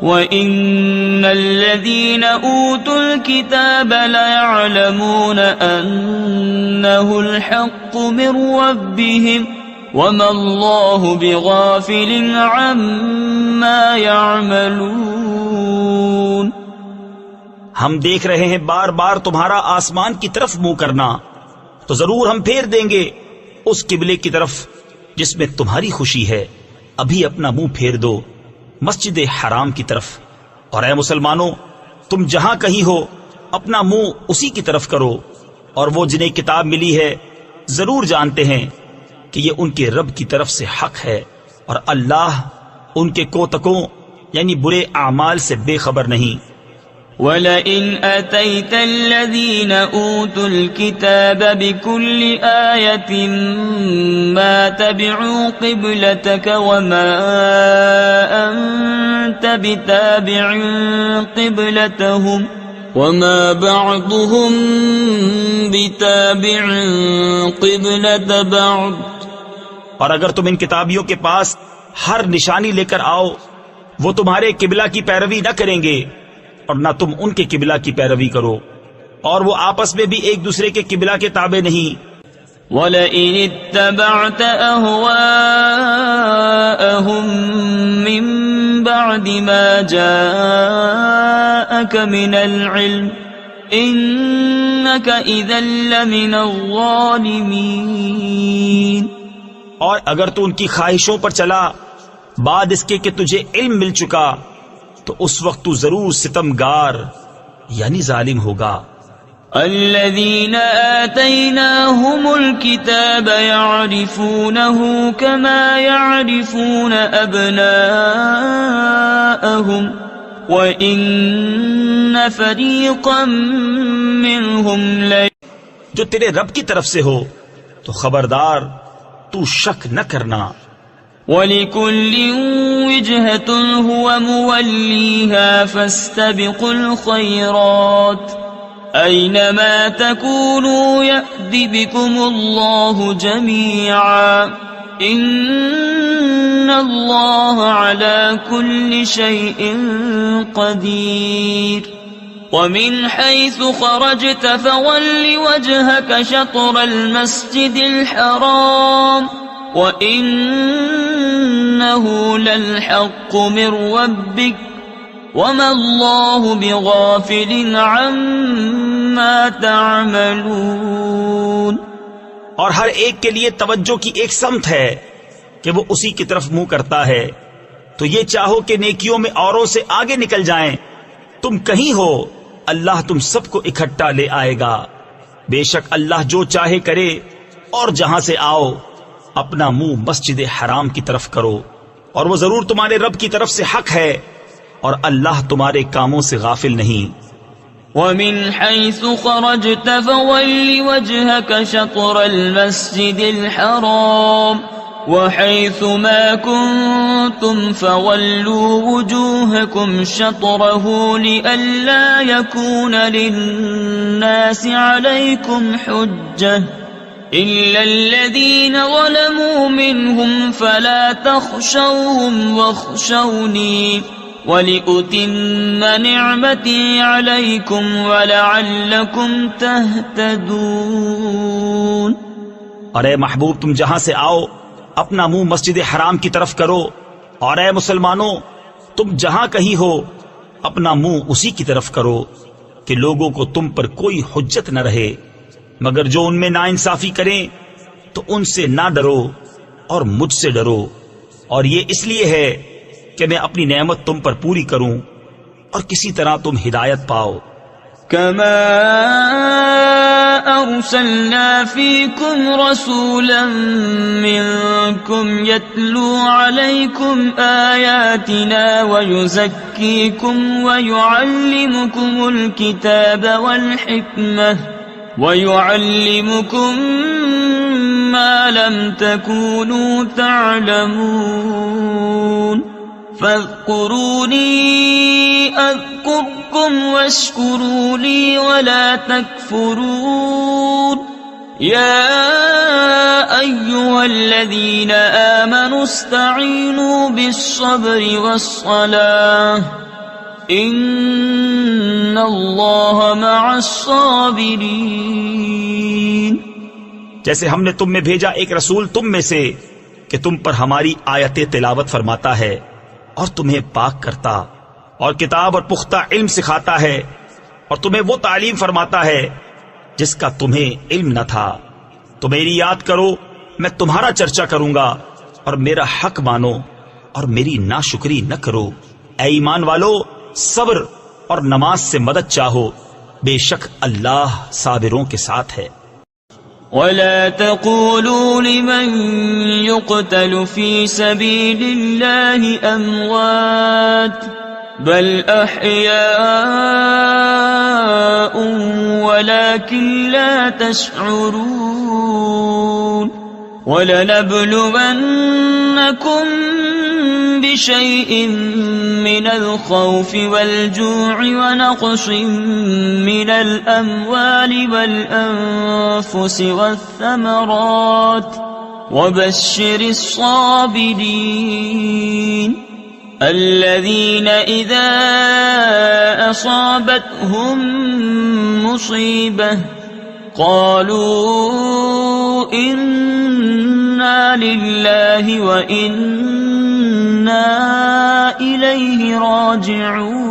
وَإِنَّ الَّذِينَ أُوتُوا الْكِتَابَ لَيَعْلَمُونَ أَنَّهُ الْحَقُّ مِنْ رَبِّهِمْ وَمَا اللَّهُ بِغَافِلٍ عَمَّا يَعْمَلُونَ۔ ہم دیکھ رہے ہیں بار بار تمہارا آسمان کی طرف منہ کرنا، تو ضرور ہم پھیر دیں گے اس قبلے کی طرف جس میں تمہاری خوشی ہے۔ ابھی اپنا منہ پھیر دو مسجد حرام کی طرف، اور اے مسلمانوں تم جہاں کہیں ہو اپنا منہ اسی کی طرف کرو، اور وہ جنہیں کتاب ملی ہے ضرور جانتے ہیں کہ یہ ان کے رب کی طرف سے حق ہے، اور اللہ ان کے کوتکوں یعنی برے اعمال سے بے خبر نہیں۔ وَلَئِنْ أَتَيْتَ الَّذِينَ أُوتُوا الْكِتَابَ بِكُلِّ آيَةٍ مَا تَبِعُوا قِبْلَتَكَ وَمَا أَنْتَ بِتَابِعٍ قِبْلَتَهُمْ وَمَا بَعْضُهُمْ بِتَابِعٍ قِبْلَةَ بَعْضٍ۔ اور اگر تم ان کتابیوں کے پاس ہر نشانی لے کر آؤ، وہ تمہارے قبلہ کی پیروی نہ کریں گے اور نہ تم ان کے قبلہ کی پیروی کرو، اور وہ آپس میں بھی ایک دوسرے کے قبلہ کے تابع نہیں۔ وَلَئِنِ اتَّبَعْتَ أَهْوَاءَهُمْ مِنْ بَعْدِ مَا جَاءَكَ مِنَ الْعِلْمِ إِنَّكَ إِذًا لَمِنَ الظَّالِمِينَ۔ اور اگر تو ان کی خواہشوں پر چلا بعد اس کے کہ تجھے علم مل چکا، تو اس وقت تو ضرور ستمگار یعنی ظالم ہوگا۔ الذين آتيناهم الكتاب يعرفونه كما يعرفون أبناءهم وإن فريقا منهم جو تیرے رب کی طرف سے ہو تو خبردار تو شک نہ کرنا۔ وَلِكُلٍّ وِجْهَةٌ هُوَ مُوَلِّيهَا فَاسْتَبِقُوا الْخَيْرَاتِ أَيْنَمَا تَكُونُوا يَأْتِ بِكُمُ اللَّهُ جَمِيعًا إِنَّ اللَّهَ عَلَى كُلِّ شَيْءٍ قَدِيرٌ وَمِنْ حَيْثُ خَرَجْتَ فَوَلِّ وَجْهَكَ شَطْرَ الْمَسْجِدِ الْحَرَامِ وَإِنَّهُ لَلْحَقُّ مِنْ رَبِّكَ وَمَا اللَّهُ بِغَافِلٍ عَمَّا تَعْمَلُونَ۔ اور ہر ایک کے لیے توجہ کی ایک سمت ہے کہ وہ اسی کی طرف منہ کرتا ہے، تو یہ چاہو کہ نیکیوں میں اوروں سے آگے نکل جائیں، تم کہیں ہو اللہ تم سب کو اکٹھا لے آئے گا۔ بے شک اللہ جو چاہے کرے، اور جہاں سے آؤ اپنا منہ مسجد حرام کی طرف کرو، اور وہ ضرور تمہارے رب کی طرف سے حق ہے، اور اللہ تمہارے کاموں سے غافل نہیں۔ وَمِنْ حَيْثُ خَرَجْتَ فَوَلِّ وَجْهَكَ شَطْرَ الْمَسْجِدِ الْحَرَامِ وَحَيْثُ مَا كُنْتُمْ فَوَلُّوا وُجُوهَكُمْ شَطْرَهُ لِئَلَّا يَكُونَ لِلنَّاسِ عَلَيْكُمْ حُجَّةٌ إِلَّا الَّذِينَ ظَلَمُوا مِنْهُمْ فَلَا تَخْشَوْهُمْ وَاخْشَوْنِي وَلِأُتِمَّ نِعْمَتِي عَلَيْكُمْ وَلَعَلَّكُمْ تَهْتَدُونَ۔ اور اے محبوب تم جہاں سے آؤ اپنا منہ مسجد حرام کی طرف کرو، اور اے مسلمانوں تم جہاں کہیں ہو اپنا منہ اسی کی طرف کرو کہ لوگوں کو تم پر کوئی حجت نہ رہے، مگر جو ان میں ناانصافی کریں تو ان سے نہ ڈرو اور مجھ سے ڈرو، اور یہ اس لیے ہے کہ میں اپنی نعمت تم پر پوری کروں اور کسی طرح تم ہدایت پاؤ۔ كما أرسلنا فيكم رسولا منكم يتلو عليكم آياتنا ويزكيكم ويعلمكم الكتاب والحكمة ويعلمكم ما لم تكونوا تعلمون فاذكروني أذكركم واشكروا لي ولا تكفرون يا أيها الذين آمنوا استعينوا بالصبر والصلاة إن الله مع الصابرين۔ جیسے ہم نے تم میں بھیجا ایک رسول تم میں سے کہ تم پر ہماری آیتیں تلاوت فرماتا ہے اور تمہیں پاک کرتا اور کتاب اور پختہ علم سکھاتا ہے، اور تمہیں وہ تعلیم فرماتا ہے جس کا تمہیں علم نہ تھا۔ تو میری یاد کرو، میں تمہارا چرچا کروں گا، اور میرا حق مانو اور میری ناشکری نہ کرو۔ اے ایمان والو، صبر اور نماز سے مدد چاہو، بے شک اللہ صابروں کے ساتھ ہے۔ ولا تقولوا لمن يقتل في سبيل الله أموات بل أحياء ولكن لا تشعرون ولنبلونكم بشيء من الخوف والجوع ونقص من الأموال والأنفس والثمرات وبشر الصابرين الذين إذا أصابتهم مصيبة قالوا إنا لله وإنا إليه راجعون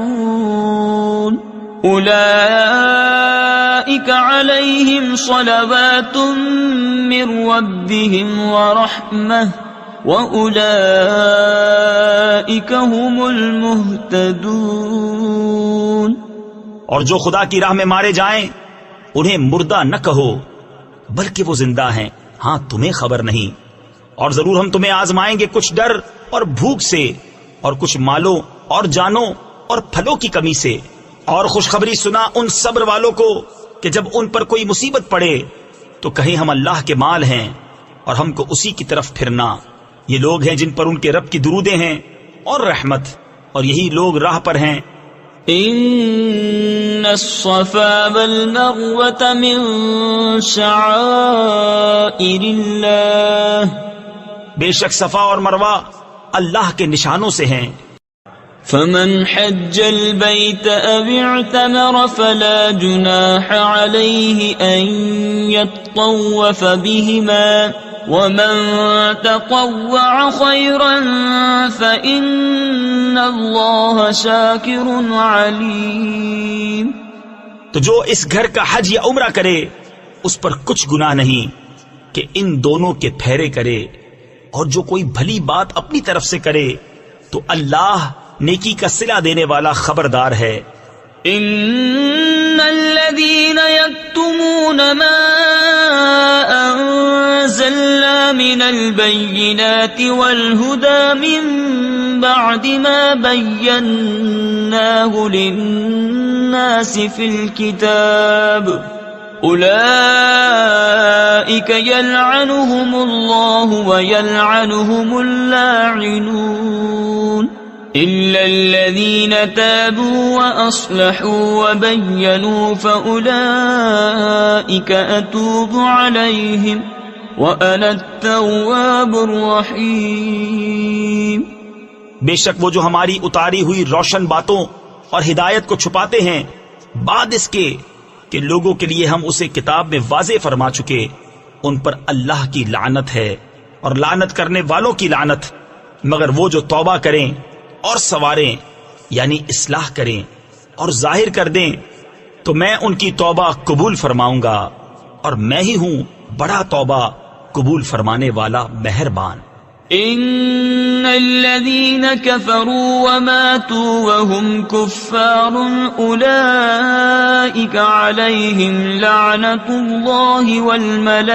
أولئك عليهم صلوات من ربهم ورحمة وَأُولَئِكَ هُمُ الْمُهْتَدُونَ۔ اور جو خدا کی راہ میں مارے جائیں انہیں مردہ نہ کہو بلکہ وہ زندہ ہیں، ہاں تمہیں خبر نہیں۔ اور ضرور ہم تمہیں آزمائیں گے کچھ ڈر اور بھوک سے، اور کچھ مالوں اور جانوں اور پھلوں کی کمی سے، اور خوشخبری سنا ان صبر والوں کو کہ جب ان پر کوئی مصیبت پڑے تو کہیں ہم اللہ کے مال ہیں اور ہم کو اسی کی طرف پھرنا. یہ لوگ ہیں جن پر ان کے رب کی درودیں ہیں اور رحمت، اور یہی لوگ راہ پر ہیں. ان الصفا والمروة من شعائر اللہ، بے شک صفا اور مروہ اللہ کے نشانوں سے ہیں. فمن حج البيت أو اعتمر فلا جناح عليه أن يطوف بهما ومن تطوع خيرا فإن الله شاكر عليم. تو جو اس گھر کا حج یا عمرہ کرے اس پر کچھ گناہ نہیں کہ ان دونوں کے پھیرے کرے، اور جو کوئی بھلی بات اپنی طرف سے کرے تو اللہ نیکی کا صلہ دینے والا خبردار ہے. ان الذين يكتمون ما انزلنا من البينات والهدى من بعد ما بيناه للناس في الكتاب أولئك يلعنهم الله ويلعنهم اللاعنون إلا الذين تابوا وأصلحوا وبينوا فأولئك أتوب عليهم وأنا التواب الرحيم. بے شک وہ جو ہماری اتاری ہوئی روشن باتوں اور ہدایت کو چھپاتے ہیں بعد اس کے کہ لوگوں کے لیے ہم اسے کتاب میں واضح فرما چکے، ان پر اللہ کی لعنت ہے اور لعنت کرنے والوں کی لعنت، مگر وہ جو توبہ کریں اور سواریں یعنی اصلاح کریں اور ظاہر کر دیں تو میں ان کی توبہ قبول فرماؤں گا، اور میں ہی ہوں بڑا توبہ قبول فرمانے والا مہربان. ان الذين كفروا وماتوا وهم كفار اولئك عليهم لعنة الله والملائكة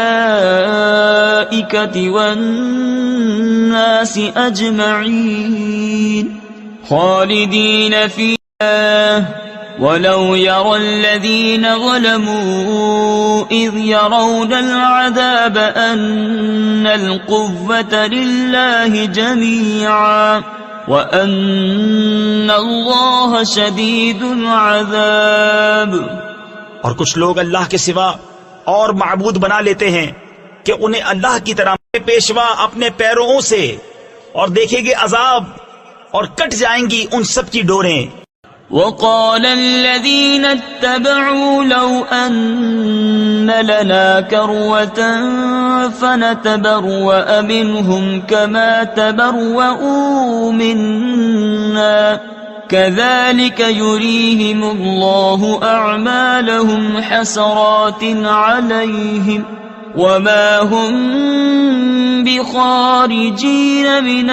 والناس اجمعين خالدين فيها ولو يرى الذين ظلموا إذ يرون العذاب أن القوة لله جميعا وأن الله شديد العذاب. اور کچھ لوگ اللہ کے سوا اور معبود بنا لیتے ہیں کہ انہیں اللہ کی طرح پیشوا اپنے پیروں سے، اور دیکھیں گے عذاب اور کٹ جائیں گی ان سب کی ڈوریں. وقال الذين اتبعوا لو أن لنا كروة فنتبرأ منهم كما تبرؤوا منا كذلك يريهم الله أعمالهم حسرات عليهم وما هم بخارجين من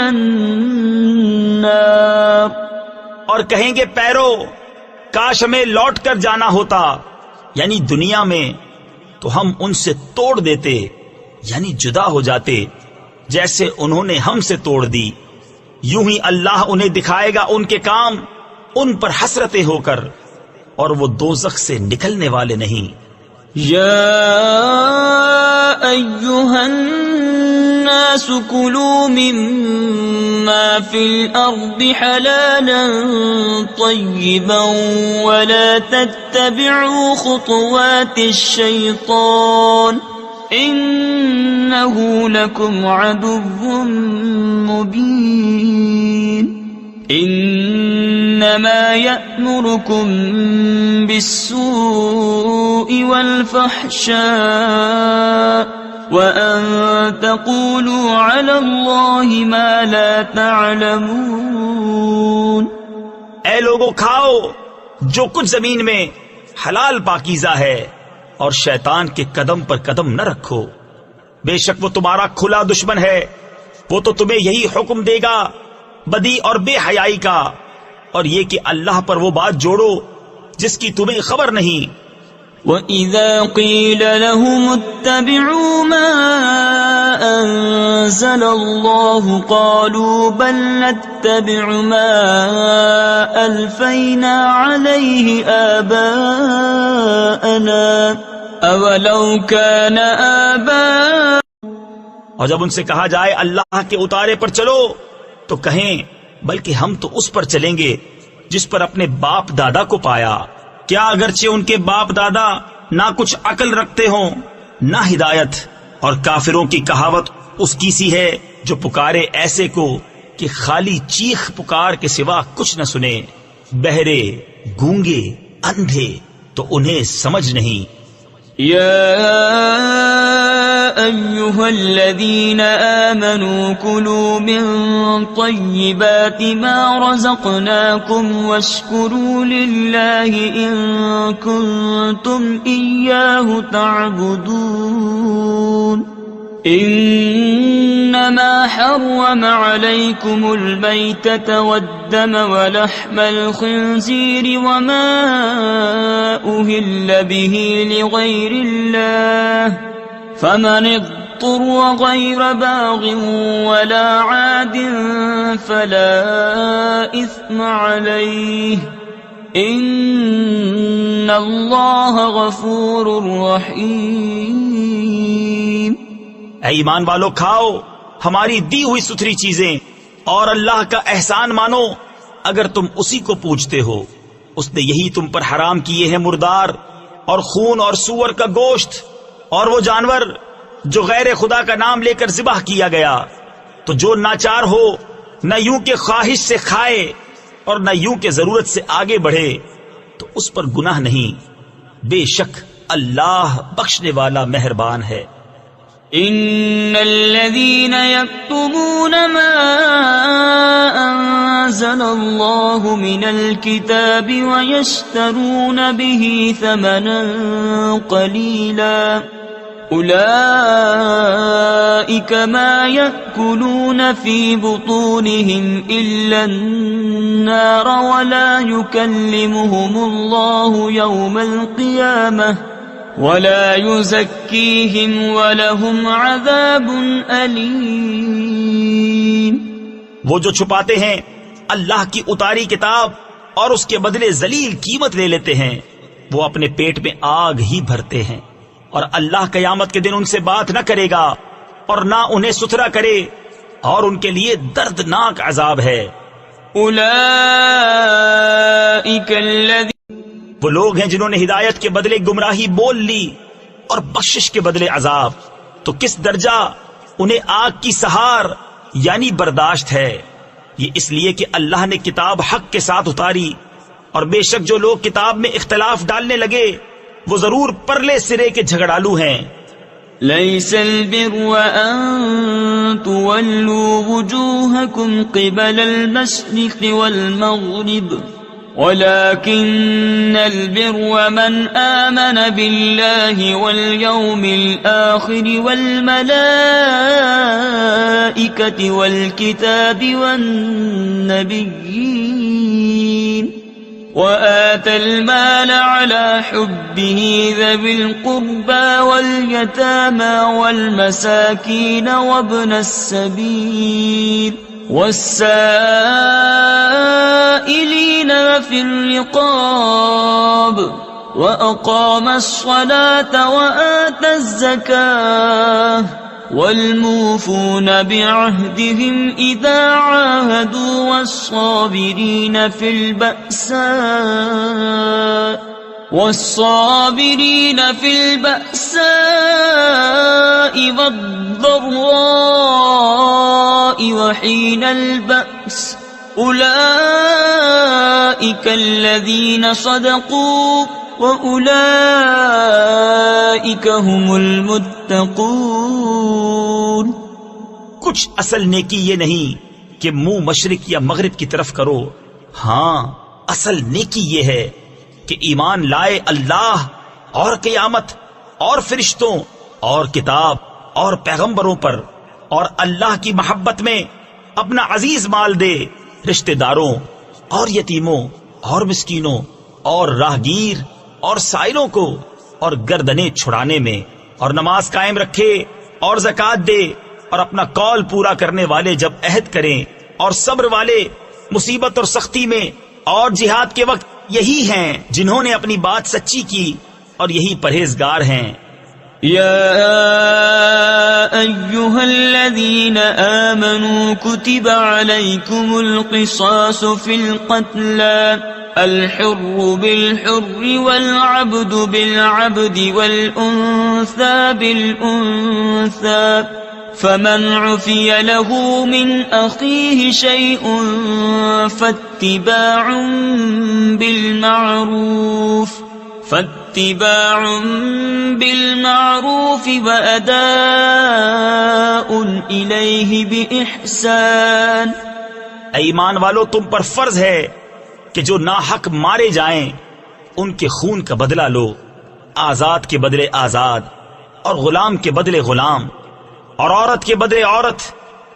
النار. اور کہیں گے پیرو کاش ہمیں لوٹ کر جانا ہوتا یعنی دنیا میں تو ہم ان سے توڑ دیتے یعنی جدا ہو جاتے جیسے انہوں نے ہم سے توڑ دی. یوں ہی اللہ انہیں دکھائے گا ان کے کام ان پر حسرتیں ہو کر، اور وہ دوزخ سے نکلنے والے نہیں. یا ایھا الناس کلوا مما فی الارض حلالا طیبا ولا تتبعوا خطوات الشیطان انه لکم عدو مبین. انما یأمرکم بالسوء والفحشاء وَأَن تَقُولُوا عَلَى اللَّهِ مَا لَا تَعْلَمُونَ. اے لوگو کھاؤ جو کچھ زمین میں حلال پاکیزہ ہے، اور شیطان کے قدم پر قدم نہ رکھو، بے شک وہ تمہارا کھلا دشمن ہے. وہ تو تمہیں یہی حکم دے گا بدی اور بے حیائی کا، اور یہ کہ اللہ پر وہ بات جوڑو جس کی تمہیں خبر نہیں. وَإِذَا قِيلَ لَهُمُ اتَّبِعُوا مَا أَنزَلَ اللَّهُ قَالُوا بَلْ نَتَّبِعُ مَا أَلْفَيْنَا عَلَيْهِ آبَاءَنَا أولو كان آباؤهم. اور جب ان سے کہا جائے اللہ کے اتارے پر چلو تو کہیں بلکہ ہم تو اس پر چلیں گے جس پر اپنے باپ دادا کو پایا. کیا اگرچہ ان کے باپ دادا نہ کچھ عقل رکھتے ہوں نہ ہدایت. اور کافروں کی کہاوت اس کی سی ہے جو پکارے ایسے کو کہ خالی چیخ پکار کے سوا کچھ نہ سنے. بہرے، گونگے، اندھے تو انہیں سمجھ نہیں. يا أيها الذين آمنوا كلوا من طيبات ما رزقناكم واشكروا لله إن كنتم إياه تعبدون. إنما حرم عليكم الميتة والدم ولحم الخنزير وما أهل به لغير الله فمن اضطر غير باغ ولا عاد فلا إثم عليه إن الله غفور رحيم. اے ایمان والو، کھاؤ ہماری دی ہوئی ستھری چیزیں اور اللہ کا احسان مانو اگر تم اسی کو پوجتے ہو. اس نے یہی تم پر حرام کیے ہیں مردار اور خون اور سور کا گوشت اور وہ جانور جو غیر خدا کا نام لے کر ذبح کیا گیا. تو جو ناچار ہو نہ یوں کہ خواہش سے کھائے اور نہ یوں کہ ضرورت سے آگے بڑھے تو اس پر گناہ نہیں. بے شک اللہ بخشنے والا مہربان ہے. ان الذين يكتمون ما انزل الله من الكتاب ويشترون به ثمنا قليلا اولئك ما يأكلون في بطونهم الا النار ولا يكلمهم الله يوم القيامة ولا يزكيهم ولهم عذاب أليم. وہ جو چھپاتے ہیں اللہ کی اتاری کتاب اور اس کے بدلے ذلیل قیمت لے لیتے ہیں وہ اپنے پیٹ میں آگ ہی بھرتے ہیں اور اللہ قیامت کے دن ان سے بات نہ کرے گا اور نہ انہیں ستھرا کرے اور ان کے لیے دردناک عذاب ہے. أولئك الذين وہ لوگ ہیں جنہوں نے ہدایت کے بدلے گمراہی بول لی اور بخشش کے بدلے عذاب. تو کس درجہ انہیں آگ کی سہار یعنی برداشت ہے. یہ اس لیے کہ اللہ نے کتاب حق کے ساتھ اتاری اور بے شک جو لوگ کتاب میں اختلاف ڈالنے لگے وہ ضرور پرلے سرے کے جھگڑالو ہیں. ليس البر أن تولوا وجوهكم قبل المشرق والمغرب ولكن البر من آمن بالله واليوم الآخر والملائكة والكتاب والنبيين وآتى المال على حبه ذوي القربى واليتامى والمساكين وابن السبيل والسائلين في الرقاب وأقام الصلاة وآتى الزكاة والموفون بعهدهم إذا عاهدوا والصابرين في البأساء والضراء وحين البأس أولئك الذين صدقوا وَأُولَئِكَ هُمُ الْمُتَّقُونَ. کچھ اصل نیکی یہ نہیں کہ منہ مشرق یا مغرب کی طرف کرو. ہاں اصل نیکی یہ ہے کہ ایمان لائے اللہ اور قیامت اور فرشتوں اور کتاب اور پیغمبروں پر اور اللہ کی محبت میں اپنا عزیز مال دے رشتہ داروں اور یتیموں اور مسکینوں اور راہگیر اور سائلوں کو اور گردنیں چھڑانے میں اور نماز قائم رکھے اور زکوٰۃ دے اور اپنا قول پورا کرنے والے جب عہد کریں اور صبر والے مصیبت اور سختی میں اور جہاد کے وقت یہی ہیں جنہوں نے اپنی بات سچی کی اور یہی پرہیزگار ہیں۔ يا أيها الذين آمنوا كتب عليكم القصاص في القتلى الحر بالحر والعبد بالعبد والأنثى بالأنثى فمن عفي له من أخيه شيء فاتباع بالمعروف وأداء إليه بإحسان۔ اے ایمان والو، تم پر فرض ہے کہ جو ناحق مارے جائیں ان کے خون کا بدلہ لو، آزاد کے بدلے آزاد اور غلام کے بدلے غلام اور عورت کے بدلے عورت۔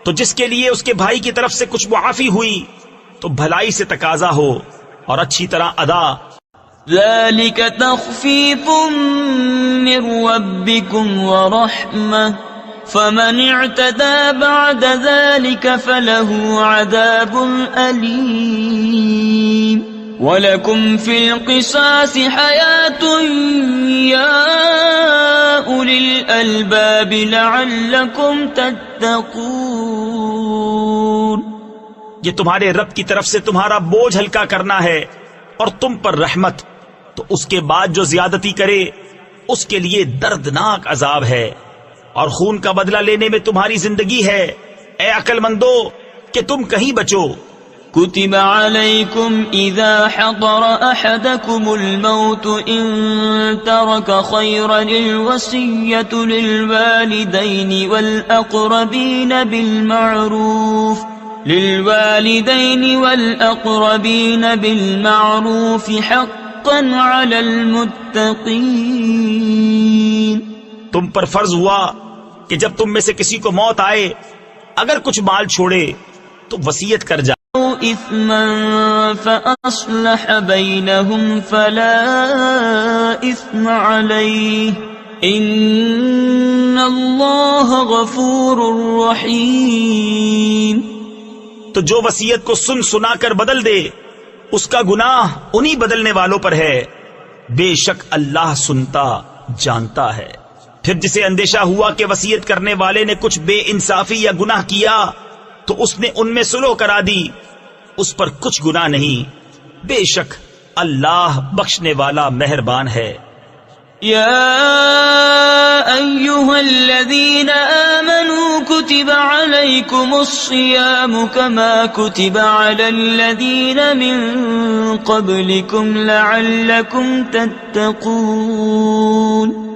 تو جس کے لیے اس کے بھائی کی طرف سے کچھ معافی ہوئی تو بھلائی سے تقاضا ہو اور اچھی طرح ادا۔ ذلك تخفيف من ربكم ورحمة فمن اعتدى بعد ذلك فله عذاب أليم ولكم في القصاص حياة يا أولي الألباب لعلكم تتقون۔ یہ تمہارے رب کی طرف سے تمہارا بوجھ ہلکا کرنا ہے اور تم پر رحمت، تو اس کے بعد جو زیادتی کرے اس کے لیے دردناک عذاب ہے، اور خون کا بدلہ لینے میں تمہاری زندگی ہے۔ اے عقل مندو کہ تم کہیں بچو۔ كتب عليكم إذا حضر أحدكم الموت إن ترك خيرا الوصية للوالدين والأقربين بالمعروف حقا على المتقين۔ تم پر فرض ہوا کہ جب تم میں سے کسی کو موت آئے اگر کچھ مال چھوڑے تو وصیت کر جائے۔ إثما فأصلح بينهم فلا إثم عليه إن الله غفور رحيم۔ تو جو وصیت کو سن سنا کر بدل دے اس کا گناہ انہی بدلنے والوں پر ہے، بے شک اللہ سنتا جانتا ہے۔ پھر جسے اندیشہ ہوا کہ وصیت کرنے والے نے کچھ بے انصافی یا گناہ کیا تو اس نے ان میں صلح کرا دی، اس پر کچھ گناہ نہیں، بے شک اللہ بخشنے والا مہربان ہے۔ يا أيها الذين آمنوا كتب عليكم الصيام كما كتب على الذين من قبلكم لعلكم تتقون۔